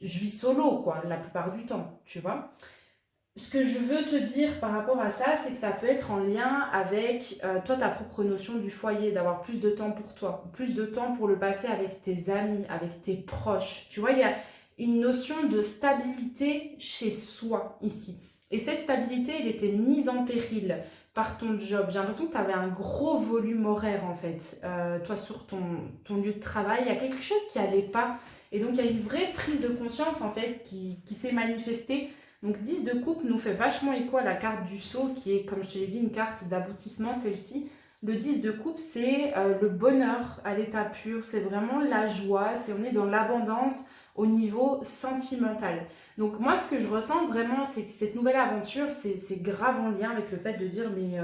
S1: je vis solo, quoi, la plupart du temps, tu vois. Ce que je veux te dire par rapport à ça, c'est que ça peut être en lien avec toi, ta propre notion du foyer, d'avoir plus de temps pour toi, plus de temps pour le passer avec tes amis, avec tes proches. Tu vois, il y a une notion de stabilité chez soi ici. Et cette stabilité, elle était mise en péril par ton job. J'ai l'impression que tu avais un gros volume horaire en fait, toi sur ton lieu de travail. Il y a quelque chose qui allait pas. Et donc il y a une vraie prise de conscience en fait qui s'est manifestée. Donc 10 de coupe nous fait vachement écho à la carte du sceau qui est, comme je te l'ai dit, une carte d'aboutissement, celle-ci. Le 10 de coupe, c'est le bonheur à l'état pur, c'est vraiment la joie, on est dans l'abondance au niveau sentimental. Donc moi, ce que je ressens vraiment, c'est que cette nouvelle aventure, c'est grave en lien avec le fait de dire mais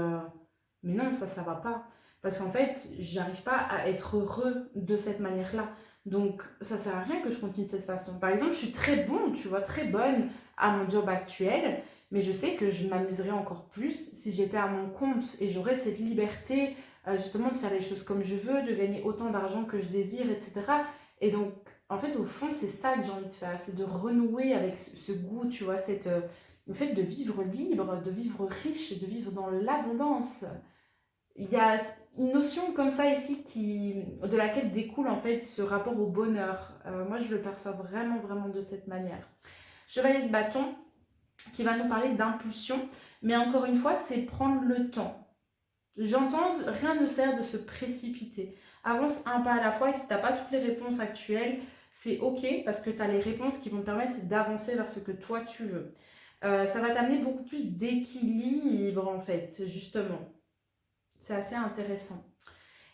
S1: non, ça va pas. Parce qu'en fait, j'arrive pas à être heureux de cette manière-là. Donc ça sert à rien que je continue de cette façon. Par exemple, je suis très bonne, tu vois, très bonne à mon job actuel, mais je sais que je m'amuserais encore plus si j'étais à mon compte et j'aurais cette liberté justement de faire les choses comme je veux, de gagner autant d'argent que je désire, etc. Et donc, en fait, au fond, c'est ça que j'ai envie de faire, c'est de renouer avec ce goût, tu vois, le fait de vivre libre, de vivre riche, de vivre dans l'abondance. Il y a une notion comme ça ici de laquelle découle en fait ce rapport au bonheur. Moi, je le perçois vraiment, vraiment de cette manière. Chevalier de bâton qui va nous parler d'impulsion, mais encore une fois, c'est prendre le temps. J'entends, rien ne sert de se précipiter. Avance un pas à la fois et si tu n'as pas toutes les réponses actuelles, c'est ok parce que tu as les réponses qui vont te permettre d'avancer vers ce que toi tu veux. Ça va t'amener beaucoup plus d'équilibre en fait, justement. C'est assez intéressant.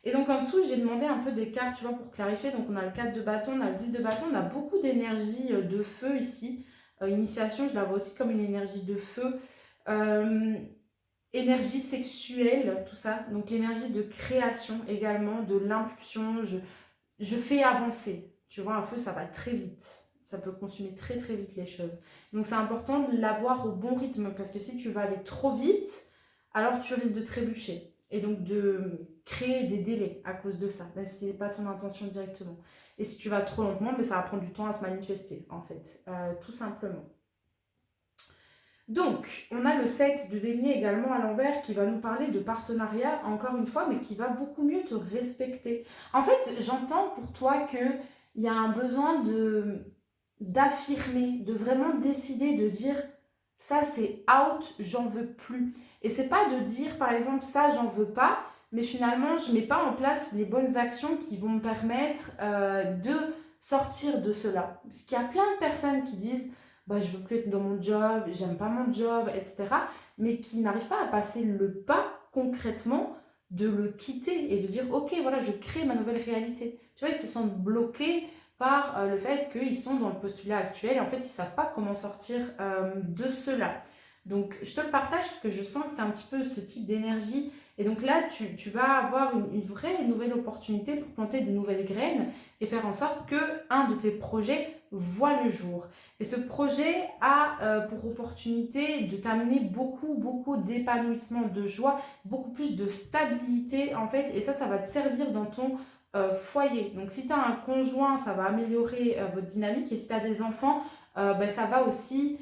S1: Et donc en dessous, j'ai demandé un peu des cartes, tu vois, pour clarifier. Donc on a le 4 de bâton, on a le 10 de bâton, on a beaucoup d'énergie de feu ici. Initiation, je la vois aussi comme une énergie de feu. Euh, Énergie sexuelle, tout ça. Donc l'énergie de création également, de l'impulsion. Je fais avancer. Tu vois, un feu, ça va très vite. Ça peut consumer très très vite les choses. Donc c'est important de l'avoir au bon rythme parce que si tu vas aller trop vite, alors tu risques de trébucher. Et donc de créer des délais à cause de ça, même si ce n'est pas ton intention directement. Et si tu vas trop lentement, mais ça va prendre du temps à se manifester, en fait, tout simplement. Donc, on a le 7 de denier également à l'envers qui va nous parler de partenariat, encore une fois, mais qui va beaucoup mieux te respecter. En fait, j'entends pour toi qu'il y a un besoin d'affirmer, de vraiment décider, de dire ça c'est out, j'en veux plus. Et c'est pas de dire par exemple ça j'en veux pas, mais finalement je mets pas en place les bonnes actions qui vont me permettre de sortir de cela. Parce qu'il y a plein de personnes qui disent bah, je veux plus être dans mon job, j'aime pas mon job, etc. Mais qui n'arrivent pas à passer le pas concrètement de le quitter et de dire ok voilà je crée ma nouvelle réalité. Tu vois, ils se sentent bloqués par le fait qu'ils sont dans le postulat actuel et en fait, ils ne savent pas comment sortir de cela. Donc, je te le partage parce que je sens que c'est un petit peu ce type d'énergie. Et donc là, tu vas avoir une vraie nouvelle opportunité pour planter de nouvelles graines et faire en sorte que un de tes projets voit le jour. Et ce projet a pour opportunité de t'amener beaucoup d'épanouissement, de joie, beaucoup plus de stabilité en fait. Et ça va te servir dans ton foyer. Donc si tu as un conjoint, ça va améliorer votre dynamique. Et si tu as des enfants, ça va aussi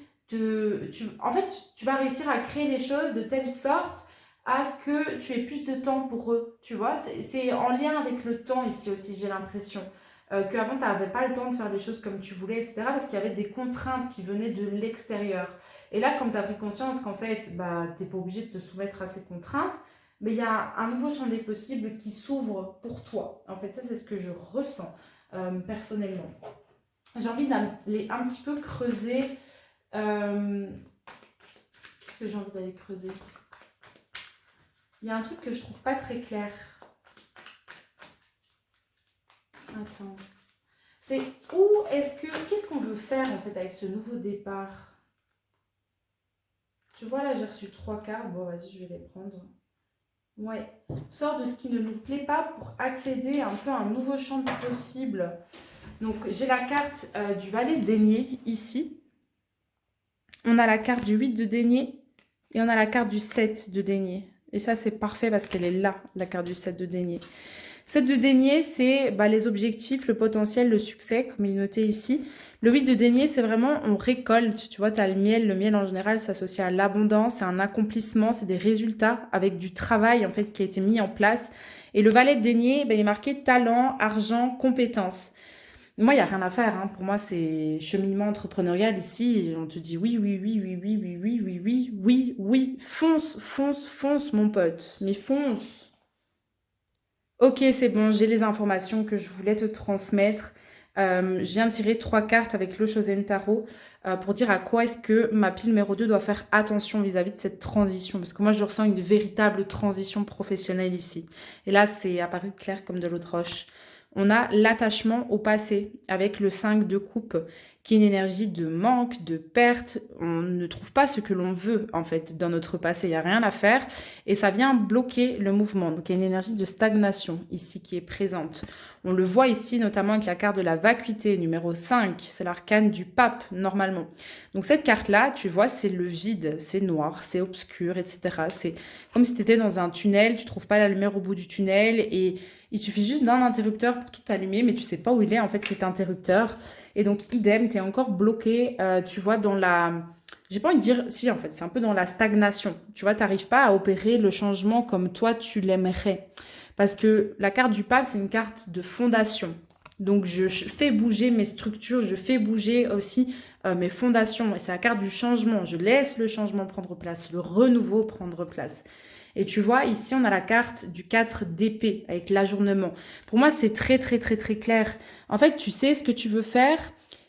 S1: en fait, tu vas réussir à créer les choses de telle sorte à ce que tu aies plus de temps pour eux, tu vois. C'est en lien avec le temps ici aussi, j'ai l'impression. Qu'avant, tu n'avais pas le temps de faire les choses comme tu voulais, etc. Parce qu'il y avait des contraintes qui venaient de l'extérieur. Et là, quand tu as pris conscience qu'en fait, tu n'es pas obligé de te soumettre à ces contraintes, mais il y a un nouveau champ des possibles qui s'ouvre pour toi. En fait, ça, c'est ce que je ressens personnellement. J'ai envie d'aller un petit peu creuser. Qu'est-ce que j'ai envie d'aller creuser? Il y a un truc que je trouve pas très clair. Attends. C'est qu'est-ce qu'on veut faire en fait avec ce nouveau départ? Tu vois là, j'ai reçu 3 cartes. Bon, vas-y, je vais les prendre. Ouais. Sors de ce qui ne nous plaît pas pour accéder un peu à un nouveau champ possible. Donc, j'ai la carte du valet de denier ici. On a la carte du 8 de denier et on a la carte du 7 de denier. Et ça, c'est parfait parce qu'elle est là, la carte du 7 de denier. 7 de denier, c'est les objectifs, le potentiel, le succès, comme il est noté ici. Le 8 de denier, c'est vraiment, on récolte. Tu vois, tu as le miel. Le miel, en général, s'associe à l'abondance, c'est un accomplissement, c'est des résultats avec du travail, en fait, qui a été mis en place. Et le valet de denier, il est marqué talent, argent, compétences. Moi, il n'y a rien à faire. Hein. Pour moi, c'est cheminement entrepreneurial ici. On te dit oui, oui. Fonce, mon pote. Mais fonce. Ok, c'est bon, j'ai les informations que je voulais te transmettre. Je viens de tirer 3 cartes avec le Shosen Tarot pour dire à quoi est-ce que ma pile numéro 2 doit faire attention vis-à-vis de cette transition. Parce que moi, je ressens une véritable transition professionnelle ici. Et là, c'est apparu clair comme de l'eau de roche. On a l'attachement au passé avec le 5 de coupe, qui est une énergie de manque, de perte. On ne trouve pas ce que l'on veut, en fait, dans notre passé. Il n'y a rien à faire. Et ça vient bloquer le mouvement. Donc, il y a une énergie de stagnation ici qui est présente. On le voit ici, notamment avec la carte de la vacuité, numéro 5. C'est l'arcane du pape, normalement. Donc, cette carte-là, tu vois, c'est le vide. C'est noir, c'est obscur, etc. C'est comme si tu étais dans un tunnel. Tu ne trouves pas la lumière au bout du tunnel et il suffit juste d'un interrupteur pour tout allumer, mais tu sais pas où il est en fait cet interrupteur. Et donc idem, tu es encore bloqué, tu vois, dans la... J'ai pas envie de dire... Si, en fait, c'est un peu dans la stagnation. Tu vois, tu n'arrives pas à opérer le changement comme toi, tu l'aimerais. Parce que la carte du pape, c'est une carte de fondation. Donc, je fais bouger mes structures, je fais bouger aussi mes fondations. Et c'est la carte du changement. Je laisse le changement prendre place, le renouveau prendre place. Et tu vois, ici, on a la carte du 4 d'épée avec l'ajournement. Pour moi, c'est très clair. En fait, tu sais ce que tu veux faire,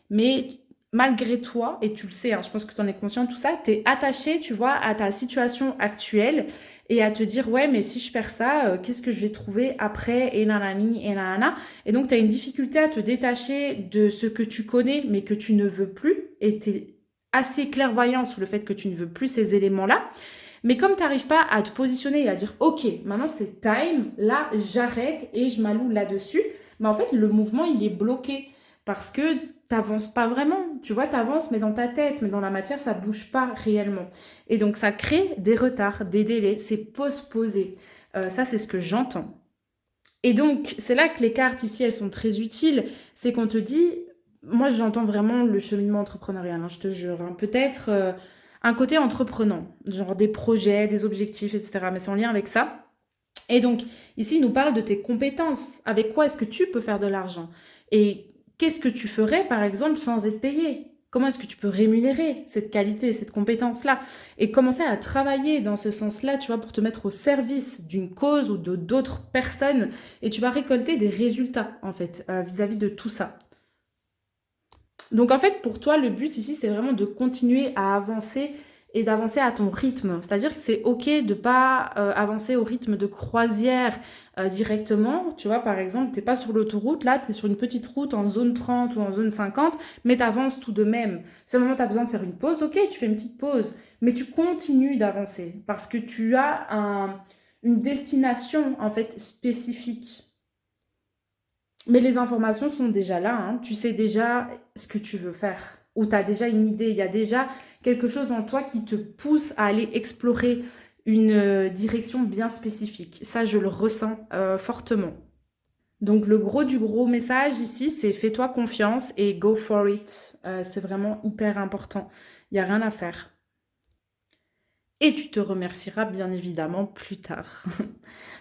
S1: mais malgré toi, et tu le sais, hein, je pense que tu en es conscient de tout ça, tu es attaché, tu vois, à ta situation actuelle et à te dire, ouais, mais si je perds ça, qu'est-ce que je vais trouver après et nanani et nanana. Et donc, tu as une difficulté à te détacher de ce que tu connais, mais que tu ne veux plus. Et tu es assez clairvoyant sur le fait que tu ne veux plus ces éléments-là. Mais comme tu n'arrives pas à te positionner et à dire « Ok, maintenant c'est time, là j'arrête et je m'alloue là-dessus », mais en fait le mouvement il est bloqué parce que tu n'avances pas vraiment. Tu vois, tu avances mais dans ta tête, mais dans la matière ça ne bouge pas réellement. Et donc ça crée des retards, des délais, c'est postposé. Ça c'est ce que j'entends. Et donc c'est là que les cartes ici elles sont très utiles, c'est qu'on te dit, moi j'entends vraiment le cheminement entrepreneurial, hein, je te jure, hein. Peut-être... un côté entreprenant, genre des projets, des objectifs, etc. Mais c'est en lien avec ça. Et donc, ici, il nous parle de tes compétences. Avec quoi est-ce que tu peux faire de l'argent? Et qu'est-ce que tu ferais, par exemple, sans être payé? Comment est-ce que tu peux rémunérer cette qualité, cette compétence-là? Et commencer à travailler dans ce sens-là, tu vois, pour te mettre au service d'une cause ou d'autres personnes. Et tu vas récolter des résultats, en fait, vis-à-vis de tout ça. Donc en fait, pour toi, le but ici, c'est vraiment de continuer à avancer et d'avancer à ton rythme. C'est-à-dire que c'est OK de ne pas avancer au rythme de croisière directement. Tu vois, par exemple, tu n'es pas sur l'autoroute, là, tu es sur une petite route en zone 30 ou en zone 50, mais tu avances tout de même. Si à un moment tu as besoin de faire une pause, OK, tu fais une petite pause, mais tu continues d'avancer parce que tu as une destination en fait spécifique. Mais les informations sont déjà là, hein. Tu sais déjà ce que tu veux faire. Ou tu as déjà une idée, il y a déjà quelque chose en toi qui te pousse à aller explorer une direction bien spécifique. Ça, je le ressens fortement. Donc le gros du gros message ici, c'est fais-toi confiance et go for it. C'est vraiment hyper important. Il n'y a rien à faire. Et tu te remercieras bien évidemment plus tard.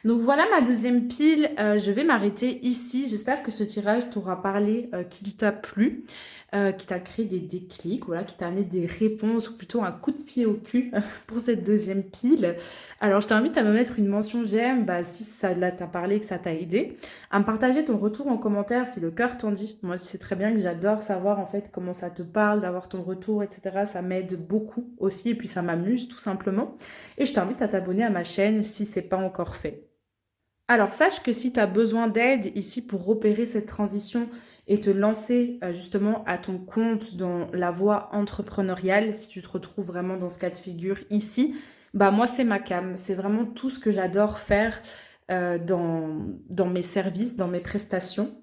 S1: Donc voilà ma deuxième pile. Je vais m'arrêter ici. J'espère que ce tirage t'aura parlé, qu'il t'a plu, qui t'a créé des déclics, voilà, qui t'a amené des réponses, ou plutôt un coup de pied au cul pour cette deuxième pile. Alors je t'invite à me mettre une mention j'aime si ça t'a parlé, que ça t'a aidé, à me partager ton retour en commentaire si le cœur t'en dit. Moi tu sais très bien que j'adore savoir en fait comment ça te parle, d'avoir ton retour, etc. Ça m'aide beaucoup aussi et puis ça m'amuse tout simplement. Et je t'invite à t'abonner à ma chaîne si ce n'est pas encore fait. Alors, sache que si tu as besoin d'aide ici pour opérer cette transition et te lancer justement à ton compte dans la voie entrepreneuriale, si tu te retrouves vraiment dans ce cas de figure ici, moi, c'est ma cam. C'est vraiment tout ce que j'adore faire dans mes services, dans mes prestations.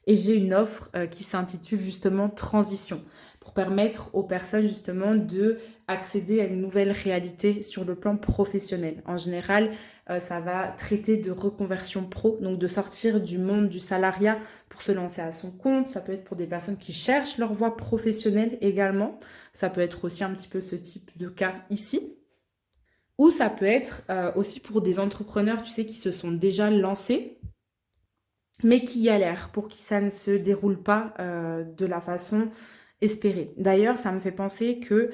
S1: Et j'ai une offre qui s'intitule justement Transition pour permettre aux personnes justement de accéder à une nouvelle réalité sur le plan professionnel. En général, ça va traiter de reconversion pro, donc de sortir du monde du salariat pour se lancer à son compte. Ça peut être pour des personnes qui cherchent leur voie professionnelle également. Ça peut être aussi un petit peu ce type de cas ici. Ou ça peut être aussi pour des entrepreneurs, tu sais, qui se sont déjà lancés mais qui galèrent pour qui ça ne se déroule pas de la façon espérée. D'ailleurs, ça me fait penser que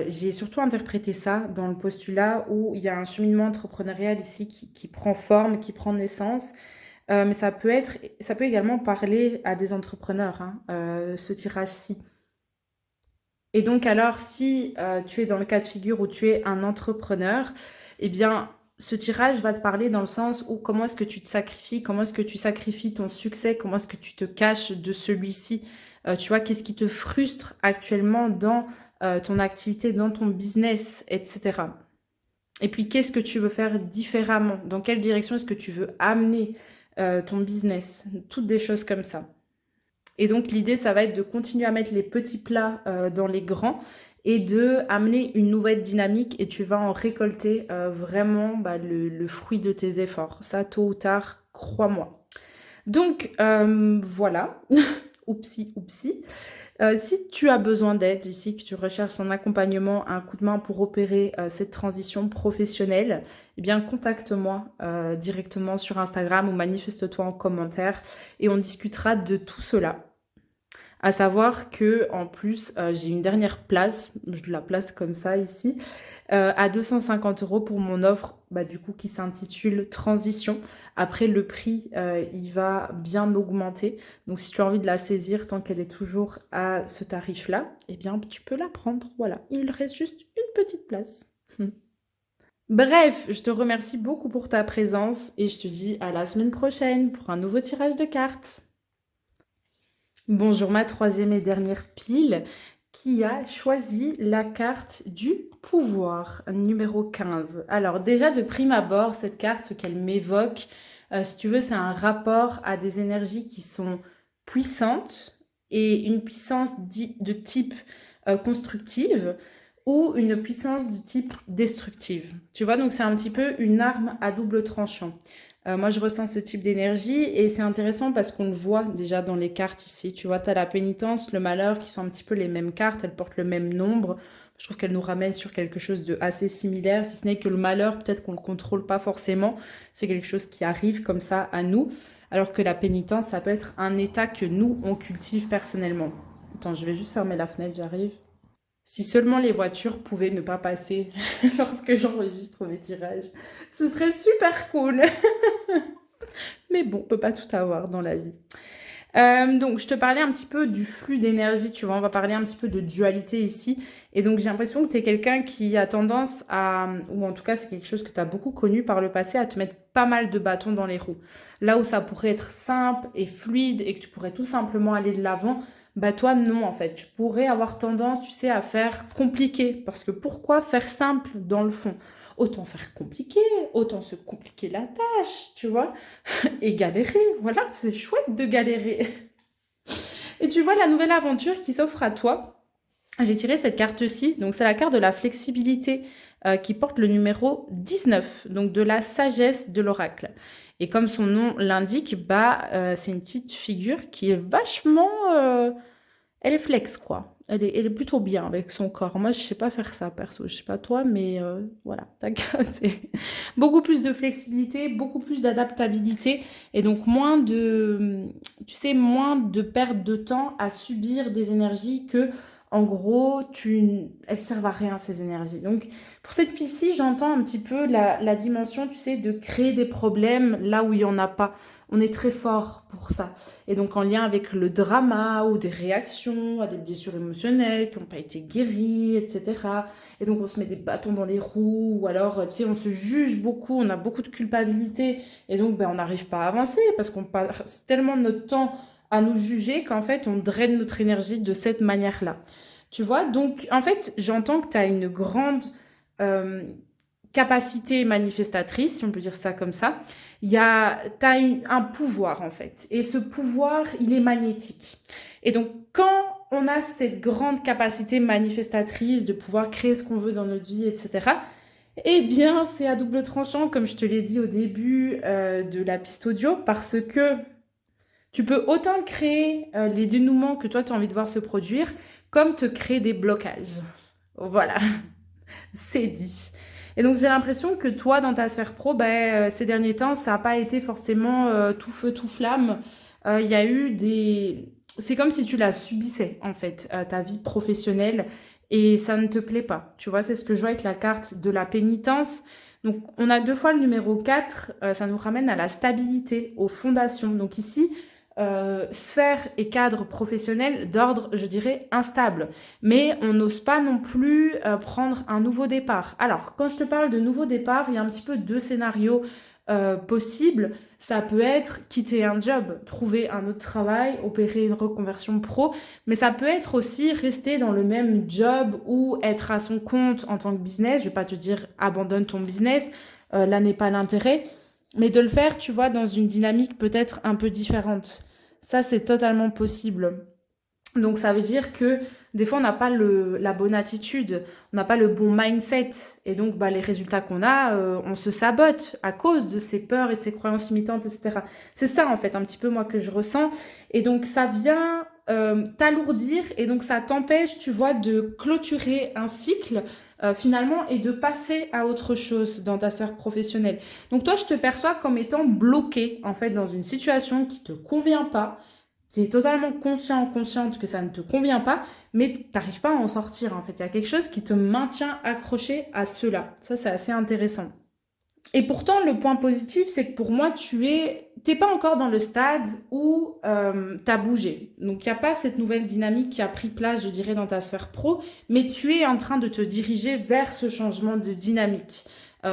S1: j'ai surtout interprété ça dans le postulat où il y a un cheminement entrepreneurial ici qui prend forme, qui prend naissance. Mais ça peut également parler à des entrepreneurs, hein, ce tirage-ci. Et donc alors, si tu es dans le cas de figure où tu es un entrepreneur, eh bien, ce tirage va te parler dans le sens où comment est-ce que tu te sacrifies, comment est-ce que tu sacrifies ton succès, comment est-ce que tu te caches de celui-ci. Tu vois, qu'est-ce qui te frustre actuellement dans ton activité, dans ton business, etc. Et puis, qu'est-ce que tu veux faire différemment? Dans quelle direction est-ce que tu veux amener ton business? Toutes des choses comme ça. Et donc, l'idée, ça va être de continuer à mettre les petits plats dans les grands et de amener une nouvelle dynamique et tu vas en récolter vraiment le fruit de tes efforts. Ça, tôt ou tard, crois-moi. Donc, voilà. Oupsie, oupsie. Si tu as besoin d'aide ici, que tu recherches un accompagnement, un coup de main pour opérer cette transition professionnelle, eh bien, contacte-moi directement sur Instagram ou manifeste-toi en commentaire et on discutera de tout cela. À savoir que en plus, j'ai une dernière place, je la place comme ça ici, à 250 € pour mon offre, du coup, qui s'intitule Transition. Après, le prix, il va bien augmenter. Donc, si tu as envie de la saisir tant qu'elle est toujours à ce tarif-là, eh bien, tu peux la prendre. Voilà, il reste juste une petite place. Bref, je te remercie beaucoup pour ta présence et je te dis à la semaine prochaine pour un nouveau tirage de cartes. Bonjour ma troisième et dernière pile qui a choisi la carte du pouvoir, numéro 15. Alors déjà de prime abord, cette carte, ce qu'elle m'évoque, si tu veux, c'est un rapport à des énergies qui sont puissantes et une puissance de type constructive ou une puissance de type destructive. Tu vois, donc c'est un petit peu une arme à double tranchant. Moi, je ressens ce type d'énergie et c'est intéressant parce qu'on le voit déjà dans les cartes ici. Tu vois, tu as la pénitence, le malheur qui sont un petit peu les mêmes cartes, elles portent le même nombre. Je trouve qu'elles nous ramènent sur quelque chose de assez similaire, si ce n'est que le malheur, peut-être qu'on ne le contrôle pas forcément. C'est quelque chose qui arrive comme ça à nous, alors que la pénitence, ça peut être un état que nous, on cultive personnellement. Attends, je vais juste fermer la fenêtre, j'arrive. Si seulement les voitures pouvaient ne pas passer lorsque j'enregistre mes tirages, ce serait super cool. Mais bon, on peut pas tout avoir dans la vie. Donc, je te parlais un petit peu du flux d'énergie, tu vois, on va parler un petit peu de dualité ici. Et donc, j'ai l'impression que tu es quelqu'un qui a tendance à, ou en tout cas, c'est quelque chose que tu as beaucoup connu par le passé, à te mettre pas mal de bâtons dans les roues. Là où ça pourrait être simple et fluide et que tu pourrais tout simplement aller de l'avant, bah toi, non, en fait. Tu pourrais avoir tendance, tu sais, à faire compliqué. Parce que pourquoi faire simple dans le fond? Autant faire compliqué, autant se compliquer la tâche, tu vois, et galérer. Voilà, c'est chouette de galérer. Et tu vois la nouvelle aventure qui s'offre à toi. J'ai tiré cette carte-ci, donc c'est la carte de la flexibilité qui porte le numéro 19, donc de la sagesse de l'oracle. Et comme son nom l'indique, bah, c'est une petite figure qui est vachement... elle est flex, quoi. Elle est plutôt bien avec son corps. Moi, je sais pas faire ça, perso. Je sais pas toi, mais voilà, t'as capté. Beaucoup plus de flexibilité, beaucoup plus d'adaptabilité, et donc moins de, tu sais, moins de perte de temps à subir des énergies que, en gros, elles servent à rien, ces énergies. Donc, pour cette pile-ci, j'entends un petit peu la dimension, tu sais, de créer des problèmes là où il y en a pas. On est très fort pour ça. Et donc en lien avec le drama ou des réactions à des blessures émotionnelles qui n'ont pas été guéries, etc. Et donc on se met des bâtons dans les roues, ou alors, tu sais, on se juge beaucoup, on a beaucoup de culpabilité, et donc ben, on n'arrive pas à avancer parce qu'on passe tellement de notre temps à nous juger qu'en fait on draine notre énergie de cette manière-là. Tu vois, donc en fait j'entends que tu as une grande euh, capacité manifestatrice, si on peut dire ça comme ça. T'as un pouvoir en fait. Et ce pouvoir, il est magnétique. Et donc, quand on a cette grande capacité manifestatrice de pouvoir créer ce qu'on veut dans notre vie, etc., eh bien, c'est à double tranchant, comme je te l'ai dit au début de la piste audio, parce que tu peux autant créer les dénouements que toi, tu as envie de voir se produire, comme te créer des blocages. Voilà, c'est dit. Et donc j'ai l'impression que toi, dans ta sphère pro, ces derniers temps, ça n'a pas été forcément tout feu, tout flamme. Il y a eu des... C'est comme si tu la subissais, en fait, ta vie professionnelle, et ça ne te plaît pas. Tu vois, c'est ce que je vois avec la carte de la pénitence. Donc on a deux fois le numéro 4, ça nous ramène à la stabilité, aux fondations. Donc ici, sphère et cadre professionnel d'ordre, je dirais, instable. Mais on n'ose pas non plus prendre un nouveau départ. Alors, quand je te parle de nouveau départ, il y a un petit peu deux scénarios possibles. Ça peut être quitter un job, trouver un autre travail, opérer une reconversion pro, mais ça peut être aussi rester dans le même job ou être à son compte en tant que business. Je vais pas te dire abandonne ton business, là n'est pas l'intérêt, mais de le faire, tu vois, dans une dynamique peut-être un peu différente. Ça, c'est totalement possible. Donc ça veut dire que des fois on n'a pas la bonne attitude, on n'a pas le bon mindset, et donc bah, les résultats qu'on a, on se sabote à cause de ces peurs et de ces croyances limitantes, etc. C'est ça en fait un petit peu moi que je ressens, et donc ça vient t'alourdir, et donc ça t'empêche, tu vois, de clôturer un cycle finalement, et de passer à autre chose dans ta sphère professionnelle. Donc toi je te perçois comme étant bloqué en fait dans une situation qui te convient pas. Tu es totalement conscient, consciente que ça ne te convient pas, mais tu n'arrives pas à en sortir en fait. Il y a quelque chose qui te maintient accroché à cela. Ça, c'est assez intéressant. Et pourtant, le point positif, c'est que pour moi, t'es pas encore dans le stade où tu as bougé. Donc, il n'y a pas cette nouvelle dynamique qui a pris place, je dirais, dans ta sphère pro, mais tu es en train de te diriger vers ce changement de dynamique.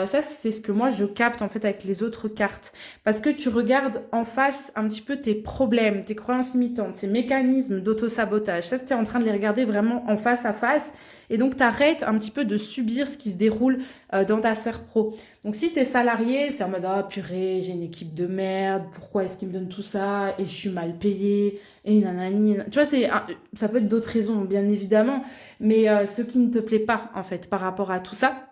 S1: Ça, c'est ce que moi, je capte en fait avec les autres cartes. Parce que tu regardes en face un petit peu tes problèmes, tes croyances limitantes, ces mécanismes d'auto-sabotage. Ça, tu es en train de les regarder vraiment en face à face. Et donc, tu arrêtes un petit peu de subir ce qui se déroule dans ta sphère pro. Donc, si tu es salarié, c'est en mode « Ah, purée, j'ai une équipe de merde. Pourquoi est-ce qu'ils me donnent tout ça? Et je suis mal payée. Et nanani. » Tu vois, ça peut être d'autres raisons, bien évidemment. Mais ce qui ne te plaît pas, en fait, par rapport à tout ça.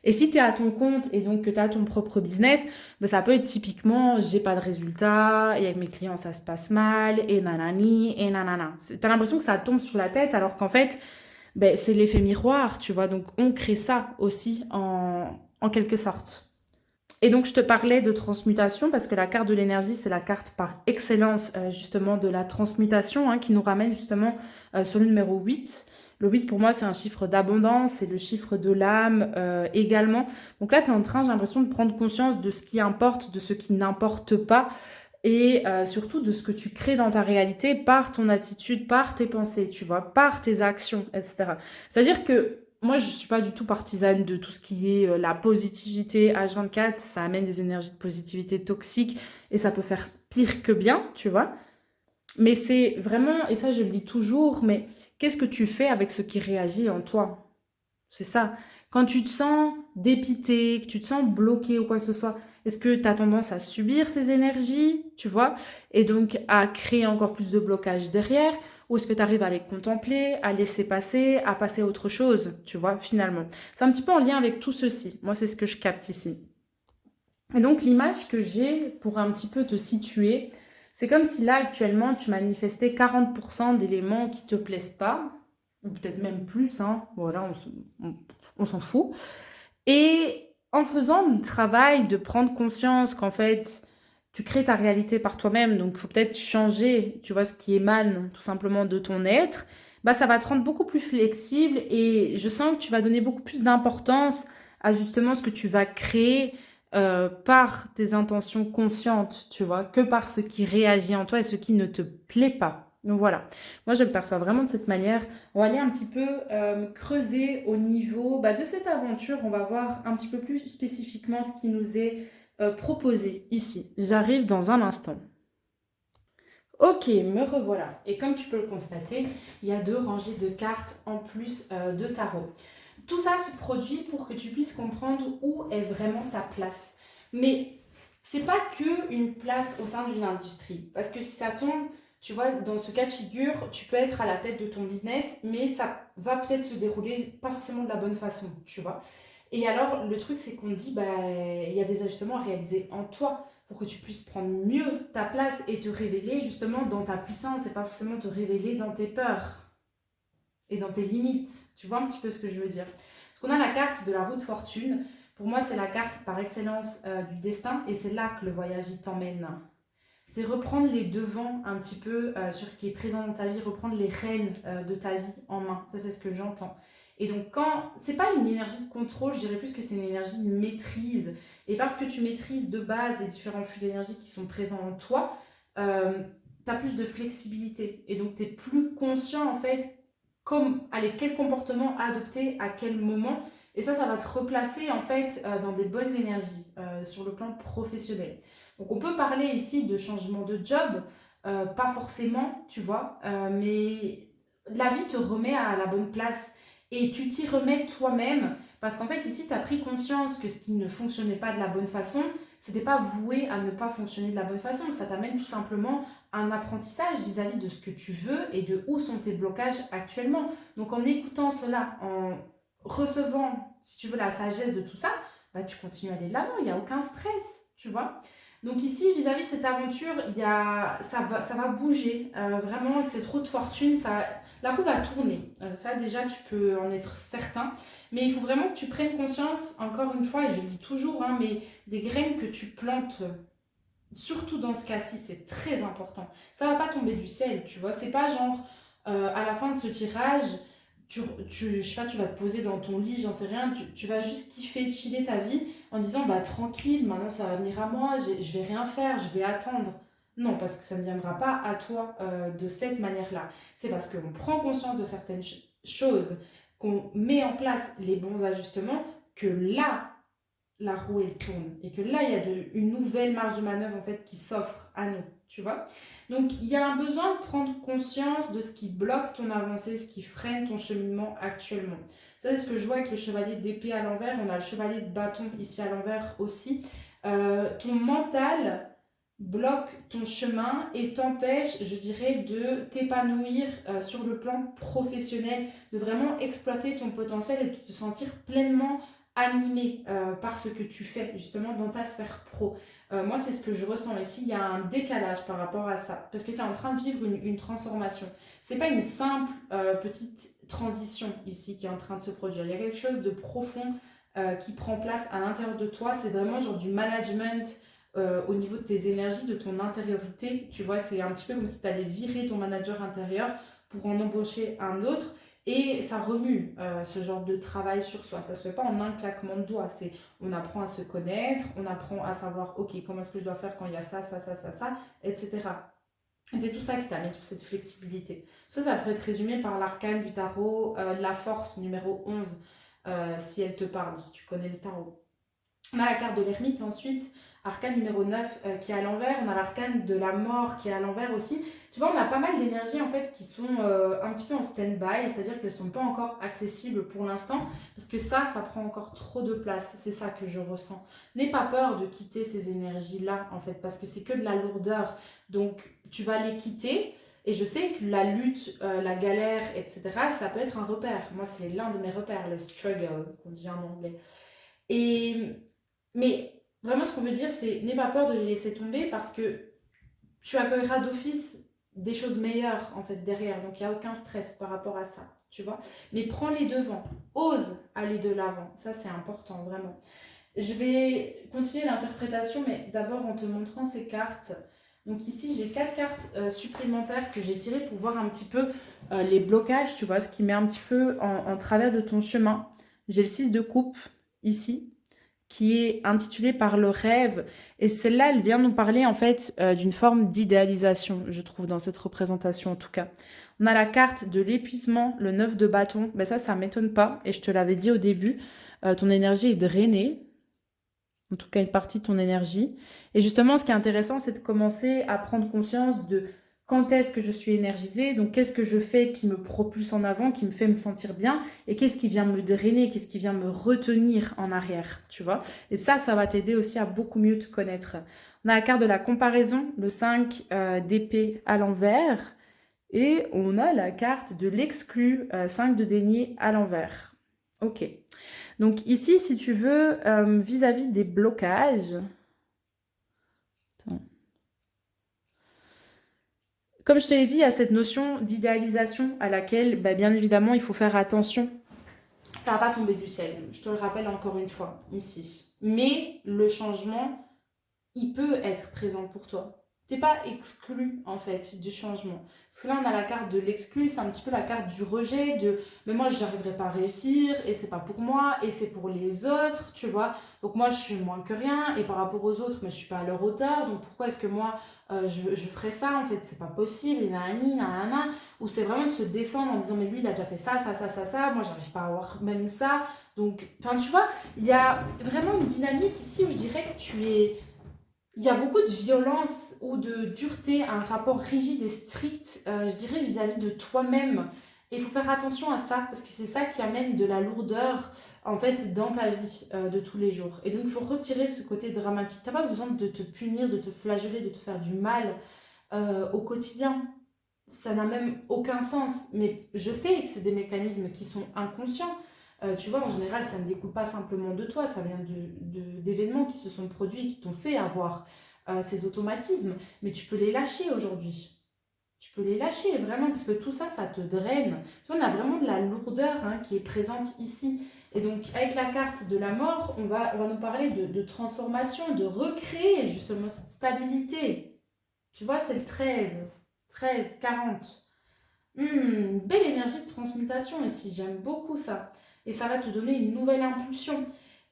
S1: Et si tu es à ton compte et donc que tu as ton propre business, ben ça peut être typiquement j'ai pas de résultats et avec mes clients ça se passe mal et nanani et nanana. Tu as l'impression que ça tombe sur la tête alors qu'en fait ben, c'est l'effet miroir, tu vois. Donc on crée ça aussi en quelque sorte. Et donc je te parlais de transmutation parce que la carte de l'énergie c'est la carte par excellence justement de la transmutation qui nous ramène justement sur le numéro 8. Le 8 pour moi c'est un chiffre d'abondance, c'est le chiffre de l'âme également. Donc là tu es en train, j'ai l'impression de prendre conscience de ce qui importe, de ce qui n'importe pas. et surtout de ce que tu crées dans ta réalité par ton attitude, par tes pensées, tu vois, par tes actions, etc. C'est-à-dire que moi, je ne suis pas du tout partisane de tout ce qui est la positivité H24. Ça amène des énergies de positivité toxiques et ça peut faire pire que bien, tu vois. Mais c'est vraiment, et ça je le dis toujours, mais qu'est-ce que tu fais avec ce qui réagit en toi? C'est ça. Quand tu te sens dépité, que tu te sens bloqué ou quoi que ce soit, est-ce que tu as tendance à subir ces énergies, tu vois, et donc à créer encore plus de blocage derrière, ou est-ce que tu arrives à les contempler, à laisser passer, à passer à autre chose, tu vois, finalement. C'est un petit peu en lien avec tout ceci. Moi, c'est ce que je capte ici. Et donc, l'image que j'ai pour un petit peu te situer, c'est comme si là, actuellement, tu manifestais 40% d'éléments qui te plaisent pas, ou peut-être même plus, hein, voilà, on s'en fout. Et en faisant le travail de prendre conscience qu'en fait, tu crées ta réalité par toi-même, donc il faut peut-être changer, tu vois, ce qui émane tout simplement de ton être, bah ça va te rendre beaucoup plus flexible et je sens que tu vas donner beaucoup plus d'importance à justement ce que tu vas créer par tes intentions conscientes, tu vois, que par ce qui réagit en toi et ce qui ne te plaît pas. Donc voilà, moi je le perçois vraiment de cette manière. On va aller un petit peu creuser au niveau de cette aventure. On va voir un petit peu plus spécifiquement ce qui nous est proposé ici. J'arrive dans un instant. Ok, me revoilà. Et comme tu peux le constater, il y a 2 rangées de cartes en plus de tarot. Tout ça se produit pour que tu puisses comprendre où est vraiment ta place. Mais c'est pas que une place au sein d'une industrie. Parce que si ça tombe, tu vois, dans ce cas de figure, tu peux être à la tête de ton business, mais ça va peut-être se dérouler pas forcément de la bonne façon, tu vois. Et alors, le truc, c'est qu'on dit, il y a des ajustements à réaliser en toi pour que tu puisses prendre mieux ta place et te révéler justement dans ta puissance et pas forcément te révéler dans tes peurs et dans tes limites. Tu vois un petit peu ce que je veux dire. Parce qu'on a la carte de la roue de fortune. Pour moi, c'est la carte par excellence du destin et c'est là que le voyage y t'emmène. C'est reprendre les devants un petit peu sur ce qui est présent dans ta vie, reprendre les rênes de ta vie en main. Ça, c'est ce que j'entends. Et donc, quand c'est pas une énergie de contrôle, je dirais plus que c'est une énergie de maîtrise. Et parce que tu maîtrises de base les différents flux d'énergie qui sont présents en toi, tu as plus de flexibilité. Et donc, tu es plus conscient, en fait, allez, quel comportement adopter à quel moment. Et ça va te replacer, en fait, dans des bonnes énergies sur le plan professionnel. Donc, on peut parler ici de changement de job, pas forcément, tu vois, mais la vie te remet à la bonne place et tu t'y remets toi-même parce qu'en fait, ici, tu as pris conscience que ce qui ne fonctionnait pas de la bonne façon, c'était pas voué à ne pas fonctionner de la bonne façon. Ça t'amène tout simplement à un apprentissage vis-à-vis de ce que tu veux et de où sont tes blocages actuellement. Donc, en écoutant cela, en recevant, si tu veux, la sagesse de tout ça, tu continues à aller de l'avant, il n'y a aucun stress, tu vois. Donc ici, vis-à-vis de cette aventure, ça va bouger. Vraiment, avec cette roue de fortune, la roue va tourner. Ça, déjà, tu peux en être certain. Mais il faut vraiment que tu prennes conscience, encore une fois, et je le dis toujours, hein, mais des graines que tu plantes, surtout dans ce cas-ci, c'est très important. Ça va pas tomber du ciel, tu vois. C'est pas genre, à la fin de ce tirage, je sais pas, tu vas te poser dans ton lit, j'en sais rien, tu vas juste kiffer, chiller ta vie en disant, tranquille, maintenant ça va venir à moi, je vais rien faire, je vais attendre. Non, parce que ça ne viendra pas à toi de cette manière-là. C'est parce qu'on prend conscience de certaines choses, qu'on met en place les bons ajustements, que là, la roue elle tourne et que là il y a une nouvelle marge de manœuvre en fait qui s'offre à nous, tu vois. Donc il y a un besoin de prendre conscience de ce qui bloque ton avancée, ce qui freine ton cheminement actuellement. Ça, c'est ce que je vois avec le chevalier d'épée à l'envers. On a le chevalier de bâton ici à l'envers aussi. Ton mental bloque ton chemin et t'empêche, je dirais, de t'épanouir sur le plan professionnel, de vraiment exploiter ton potentiel et de te sentir pleinement animé par ce que tu fais justement dans ta sphère pro. Moi, c'est ce que je ressens ici. Il y a un décalage par rapport à ça parce que tu es en train de vivre une transformation. C'est pas une simple petite transition ici qui est en train de se produire. Il y a quelque chose de profond qui prend place à l'intérieur de toi. C'est vraiment genre du management au niveau de tes énergies, de ton intériorité. Tu vois, c'est un petit peu comme si tu allais virer ton manager intérieur pour en embaucher un autre. Et ça remue ce genre de travail sur soi. Ça se fait pas en un claquement de doigts. On apprend à se connaître, on apprend à savoir, ok, comment est-ce que je dois faire quand il y a ça, ça, ça, ça, ça, etc. Et c'est tout ça qui t'amène sur cette flexibilité. Ça peut être résumé par l'arcane du tarot, la force numéro 11, si elle te parle, si tu connais le tarot. On a la carte de l'ermite ensuite, arcane numéro 9 qui est à l'envers. On a l'arcane de la mort qui est à l'envers aussi. Tu vois, on a pas mal d'énergies en fait qui sont un petit peu en stand-by, c'est-à-dire qu'elles ne sont pas encore accessibles pour l'instant, parce que ça prend encore trop de place. C'est ça que je ressens. N'aie pas peur de quitter ces énergies-là en fait, parce que c'est que de la lourdeur. Donc tu vas les quitter. Et je sais que la lutte, la galère, etc., ça peut être un repère. Moi, c'est l'un de mes repères, le struggle, qu'on dit en anglais. Et mais vraiment, ce qu'on veut dire, c'est n'aie pas peur de les laisser tomber parce que tu accueilleras d'office des choses meilleures en fait derrière. Donc il n'y a aucun stress par rapport à ça, tu vois. Mais prends les devants, ose aller de l'avant. Ça, c'est important, vraiment. Je vais continuer l'interprétation, mais d'abord en te montrant ces cartes. Donc ici, j'ai 4 cartes supplémentaires que j'ai tirées pour voir un petit peu les blocages, tu vois, ce qui met un petit peu en travers de ton chemin. J'ai le 6 de coupe ici, qui est intitulée par le rêve. Et celle-là, elle vient nous parler en fait d'une forme d'idéalisation, je trouve, dans cette représentation en tout cas. On a la carte de l'épuisement, le 9 de bâton. Ben ça ne m'étonne pas. Et je te l'avais dit au début, ton énergie est drainée. En tout cas, une partie de ton énergie. Et justement, ce qui est intéressant, c'est de commencer à prendre conscience de quand est-ce que je suis énergisée, donc qu'est-ce que je fais qui me propulse en avant, qui me fait me sentir bien, et qu'est-ce qui vient me drainer, qu'est-ce qui vient me retenir en arrière, tu vois. Et ça va t'aider aussi à beaucoup mieux te connaître. On a la carte de la comparaison, le 5 d'épée à l'envers, et on a la carte de l'exclu, 5 de denier à l'envers. Ok. Donc ici, si tu veux, vis-à-vis des blocages, attends. Comme je te l'ai dit, il y a cette notion d'idéalisation à laquelle, bah, bien évidemment, il faut faire attention. Ça ne va pas tomber du ciel, je te le rappelle encore une fois, ici. Mais le changement, il peut être présent pour toi. T'es pas exclu en fait du changement. Parce que là on a la carte de l'exclu, c'est un petit peu la carte du rejet, de mais moi je n'arriverai pas à réussir et c'est pas pour moi et c'est pour les autres, tu vois. Donc moi je suis moins que rien et par rapport aux autres, mais je suis pas à leur hauteur, donc pourquoi est-ce que moi je ferais ça en fait, c'est pas possible, et nanani, nanana. Ou c'est vraiment de se descendre en disant mais lui il a déjà fait ça, ça, ça, ça, ça, moi j'arrive pas à avoir même ça. Donc, enfin tu vois, il y a vraiment une dynamique ici où je dirais que il y a beaucoup de violence ou de dureté, un rapport rigide et strict, je dirais, vis-à-vis de toi-même. Et il faut faire attention à ça, parce que c'est ça qui amène de la lourdeur, en fait, dans ta vie de tous les jours. Et donc, il faut retirer ce côté dramatique. Tu n'as pas besoin de te punir, de te flageller, de te faire du mal au quotidien. Ça n'a même aucun sens. Mais je sais que c'est des mécanismes qui sont inconscients. Tu vois, en général, ça ne découle pas simplement de toi, ça vient d'événements qui se sont produits et qui t'ont fait avoir ces automatismes. Mais tu peux les lâcher aujourd'hui. Tu peux les lâcher vraiment, parce que tout ça, ça te draine. Tu vois, on a vraiment de la lourdeur qui est présente ici. Et donc, avec la carte de la mort, on va nous parler de transformation, de recréer justement cette stabilité. Tu vois, c'est le 13, 40. Belle énergie de transmutation ici, j'aime beaucoup ça. Et ça va te donner une nouvelle impulsion.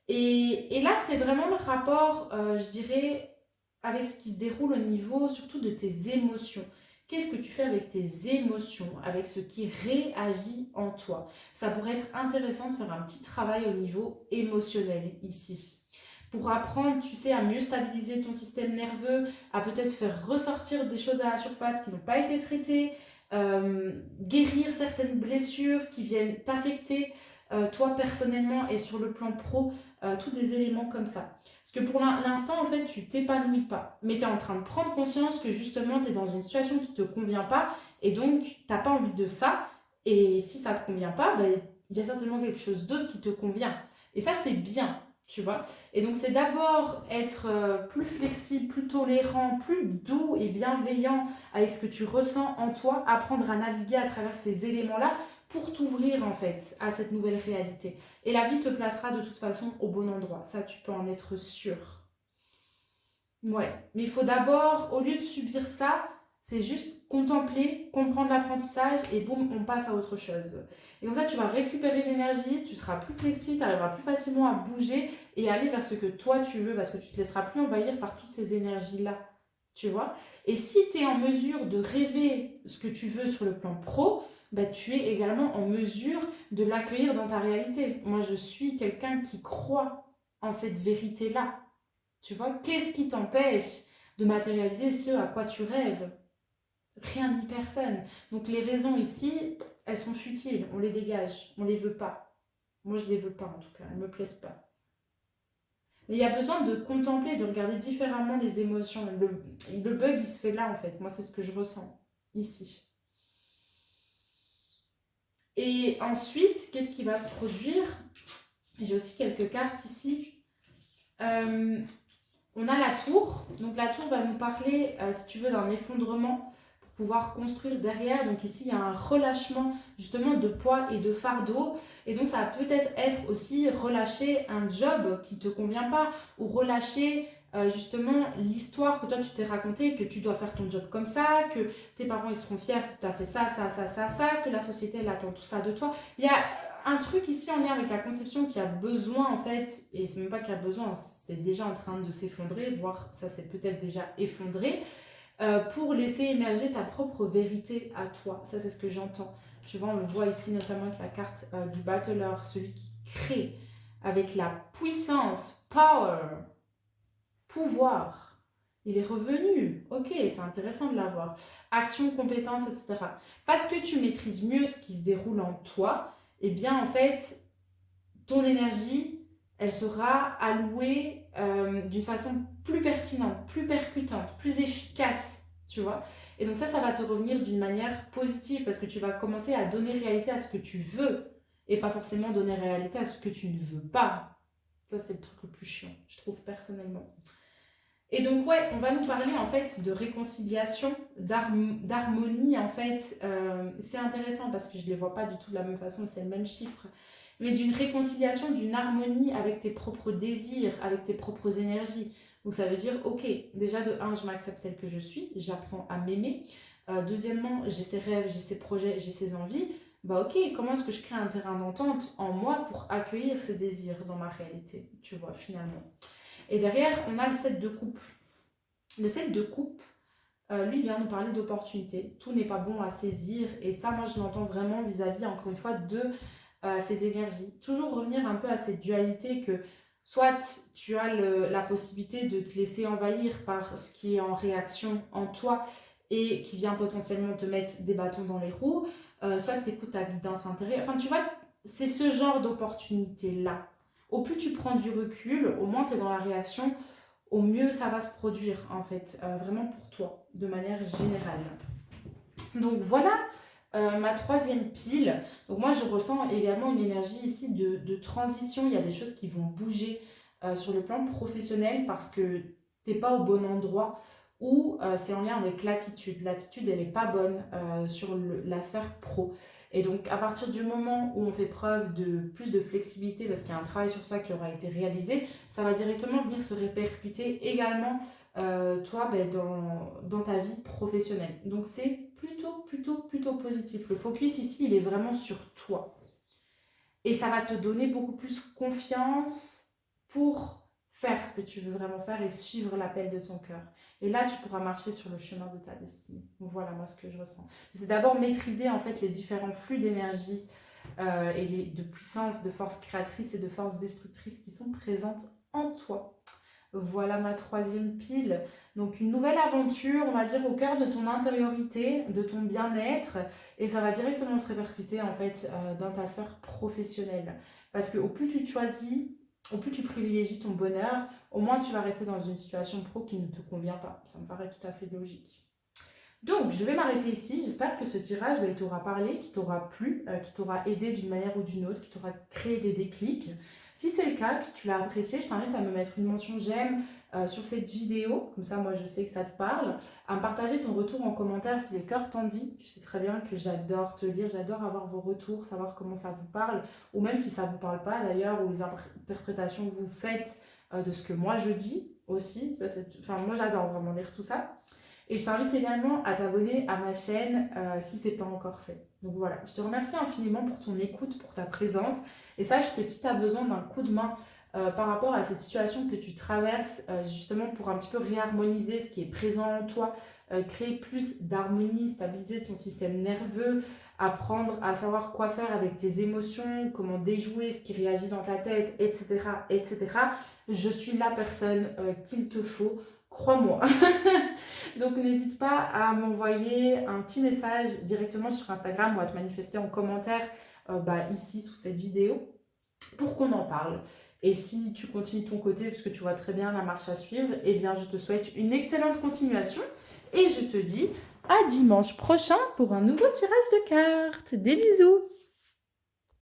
S1: Et là, c'est vraiment le rapport, je dirais, avec ce qui se déroule au niveau surtout de tes émotions. Qu'est-ce que tu fais avec tes émotions, avec ce qui réagit en toi? Ça pourrait être intéressant de faire un petit travail au niveau émotionnel ici. Pour apprendre, tu sais, à mieux stabiliser ton système nerveux, à peut-être faire ressortir des choses à la surface qui n'ont pas été traitées, guérir certaines blessures qui viennent t'affecter, toi personnellement et sur le plan pro, tous des éléments comme ça. Parce que pour l'instant, en fait, tu t'épanouis pas, mais tu es en train de prendre conscience que justement, tu es dans une situation qui te convient pas et donc tu n'as pas envie de ça. Et si ça te convient pas, ben, il y a certainement quelque chose d'autre qui te convient. Et ça, c'est bien, tu vois. Et donc, c'est d'abord être plus flexible, plus tolérant, plus doux et bienveillant avec ce que tu ressens en toi, apprendre à naviguer à travers ces éléments-là pour t'ouvrir en fait à cette nouvelle réalité. Et la vie te placera de toute façon au bon endroit, ça tu peux en être sûr. Ouais, mais il faut d'abord, au lieu de subir ça, c'est juste contempler, comprendre l'apprentissage et boum, on passe à autre chose. Et comme ça, tu vas récupérer l'énergie, tu seras plus flexible, tu arriveras plus facilement à bouger et aller vers ce que toi tu veux parce que tu te laisseras plus envahir par toutes ces énergies-là. Tu vois? Et si tu es en mesure de rêver ce que tu veux sur le plan pro, bah, tu es également en mesure de l'accueillir dans ta réalité. Moi, je suis quelqu'un qui croit en cette vérité-là. Tu vois? Qu'est-ce qui t'empêche de matérialiser ce à quoi tu rêves? Rien ni personne. Donc les raisons ici, elles sont futiles, on les dégage, on les veut pas. Moi, je les veux pas en tout cas, elles me plaisent pas. Mais il y a besoin de contempler, de regarder différemment les émotions. Le bug, il se fait là en fait. Moi, c'est ce que je ressens ici. Et ensuite, qu'est-ce qui va se produire? J'ai aussi quelques cartes ici. On a la tour. Donc la tour va nous parler, si tu veux, d'un effondrement pour pouvoir construire derrière. Donc ici, il y a un relâchement justement de poids et de fardeau. Et donc ça va peut-être être aussi relâcher un job qui ne te convient pas ou relâcher justement l'histoire que toi tu t'es raconté, que tu dois faire ton job comme ça, que tes parents ils seront fiers si tu as fait ça, que la société elle attend tout ça de toi. Il y a un truc ici en lien avec la conception qui a besoin en fait, et c'est même pas qu'il y a besoin, c'est déjà en train de s'effondrer, voire ça s'est peut-être déjà effondré, pour laisser émerger ta propre vérité à toi. Ça c'est ce que j'entends. Tu vois, on le voit ici notamment avec la carte du battleur, celui qui crée avec la puissance, power, pouvoir. Il est revenu. Ok, c'est intéressant de l'avoir. Action, compétence, etc. Parce que tu maîtrises mieux ce qui se déroule en toi, eh bien, en fait, ton énergie, elle sera allouée d'une façon plus pertinente, plus percutante, plus efficace, tu vois. Et donc ça va te revenir d'une manière positive parce que tu vas commencer à donner réalité à ce que tu veux et pas forcément donner réalité à ce que tu ne veux pas. Ça, c'est le truc le plus chiant, je trouve, personnellement. Et donc, ouais, on va nous parler, en fait, de réconciliation, d'harmonie, en fait. C'est intéressant parce que je ne les vois pas du tout de la même façon, c'est le même chiffre. Mais d'une réconciliation, d'une harmonie avec tes propres désirs, avec tes propres énergies. Donc, ça veut dire, ok, déjà de un, je m'accepte tel que je suis, j'apprends à m'aimer. Deuxièmement, j'ai ces rêves, j'ai ces projets, j'ai ces envies. Bah ok, comment est-ce que je crée un terrain d'entente en moi pour accueillir ce désir dans ma réalité, tu vois, finalement. Et derrière, on a le 7 de coupe. Le 7 de coupe, lui, vient nous parler d'opportunités. Tout n'est pas bon à saisir. Et ça, moi, je l'entends vraiment vis-à-vis, encore une fois, de ces énergies. Toujours revenir un peu à cette dualité que soit tu as la possibilité de te laisser envahir par ce qui est en réaction en toi et qui vient potentiellement te mettre des bâtons dans les roues, soit tu écoutes ta guidance intérieure. Enfin, tu vois, c'est ce genre d'opportunité-là. Au plus tu prends du recul, au moins tu es dans la réaction, au mieux ça va se produire en fait, vraiment pour toi, de manière générale. Donc voilà ma troisième pile. Donc moi je ressens également une énergie ici de transition, il y a des choses qui vont bouger sur le plan professionnel parce que t'es pas au bon endroit ou c'est en lien avec l'attitude. L'attitude elle est pas bonne sur la sphère pro. Et donc à partir du moment où on fait preuve de plus de flexibilité parce qu'il y a un travail sur soi qui aura été réalisé, ça va directement venir se répercuter également toi dans ta vie professionnelle. Donc c'est plutôt positif. Le focus ici, il est vraiment sur toi. Et ça va te donner beaucoup plus confiance pour faire ce que tu veux vraiment faire et suivre l'appel de ton cœur. Et là, tu pourras marcher sur le chemin de ta destinée. Voilà, moi, ce que je ressens. C'est d'abord maîtriser, en fait, les différents flux d'énergie de puissance, de force créatrice et de force destructrice qui sont présentes en toi. Voilà ma troisième pile. Donc une nouvelle aventure, on va dire, au cœur de ton intériorité, de ton bien-être. Et ça va directement se répercuter en fait dans ta sphère professionnelle. Parce que au plus tu te choisis, au plus tu privilégies ton bonheur, au moins tu vas rester dans une situation pro qui ne te convient pas. Ça me paraît tout à fait logique. Donc, je vais m'arrêter ici. J'espère que ce tirage il t'aura parlé, qu'il t'aura plu, qui t'aura aidé d'une manière ou d'une autre, qui t'aura créé des déclics. Si c'est le cas, que tu l'as apprécié, je t'invite à me mettre une mention j'aime sur cette vidéo. Comme ça, moi, je sais que ça te parle. À me partager ton retour en commentaire si le cœur t'en dit. Tu sais très bien que j'adore te lire, j'adore avoir vos retours, savoir comment ça vous parle. Ou même si ça ne vous parle pas d'ailleurs, ou les interprétations que vous faites de ce que moi je dis aussi. Moi, j'adore vraiment lire tout ça. Et je t'invite également à t'abonner à ma chaîne si ce n'est pas encore fait. Donc voilà, je te remercie infiniment pour ton écoute, pour ta présence. Et sache que si tu as besoin d'un coup de main par rapport à cette situation que tu traverses, justement pour un petit peu réharmoniser ce qui est présent en toi, créer plus d'harmonie, stabiliser ton système nerveux, apprendre à savoir quoi faire avec tes émotions, comment déjouer ce qui réagit dans ta tête, etc., etc., je suis la personne qu'il te faut, crois-moi. Donc n'hésite pas à m'envoyer un petit message directement sur Instagram ou à te manifester en commentaire ici sous cette vidéo pour qu'on en parle. Et si tu continues de ton côté, parce que tu vois très bien la marche à suivre, eh bien je te souhaite une excellente continuation et je te dis à dimanche prochain pour un nouveau tirage de cartes. Des bisous!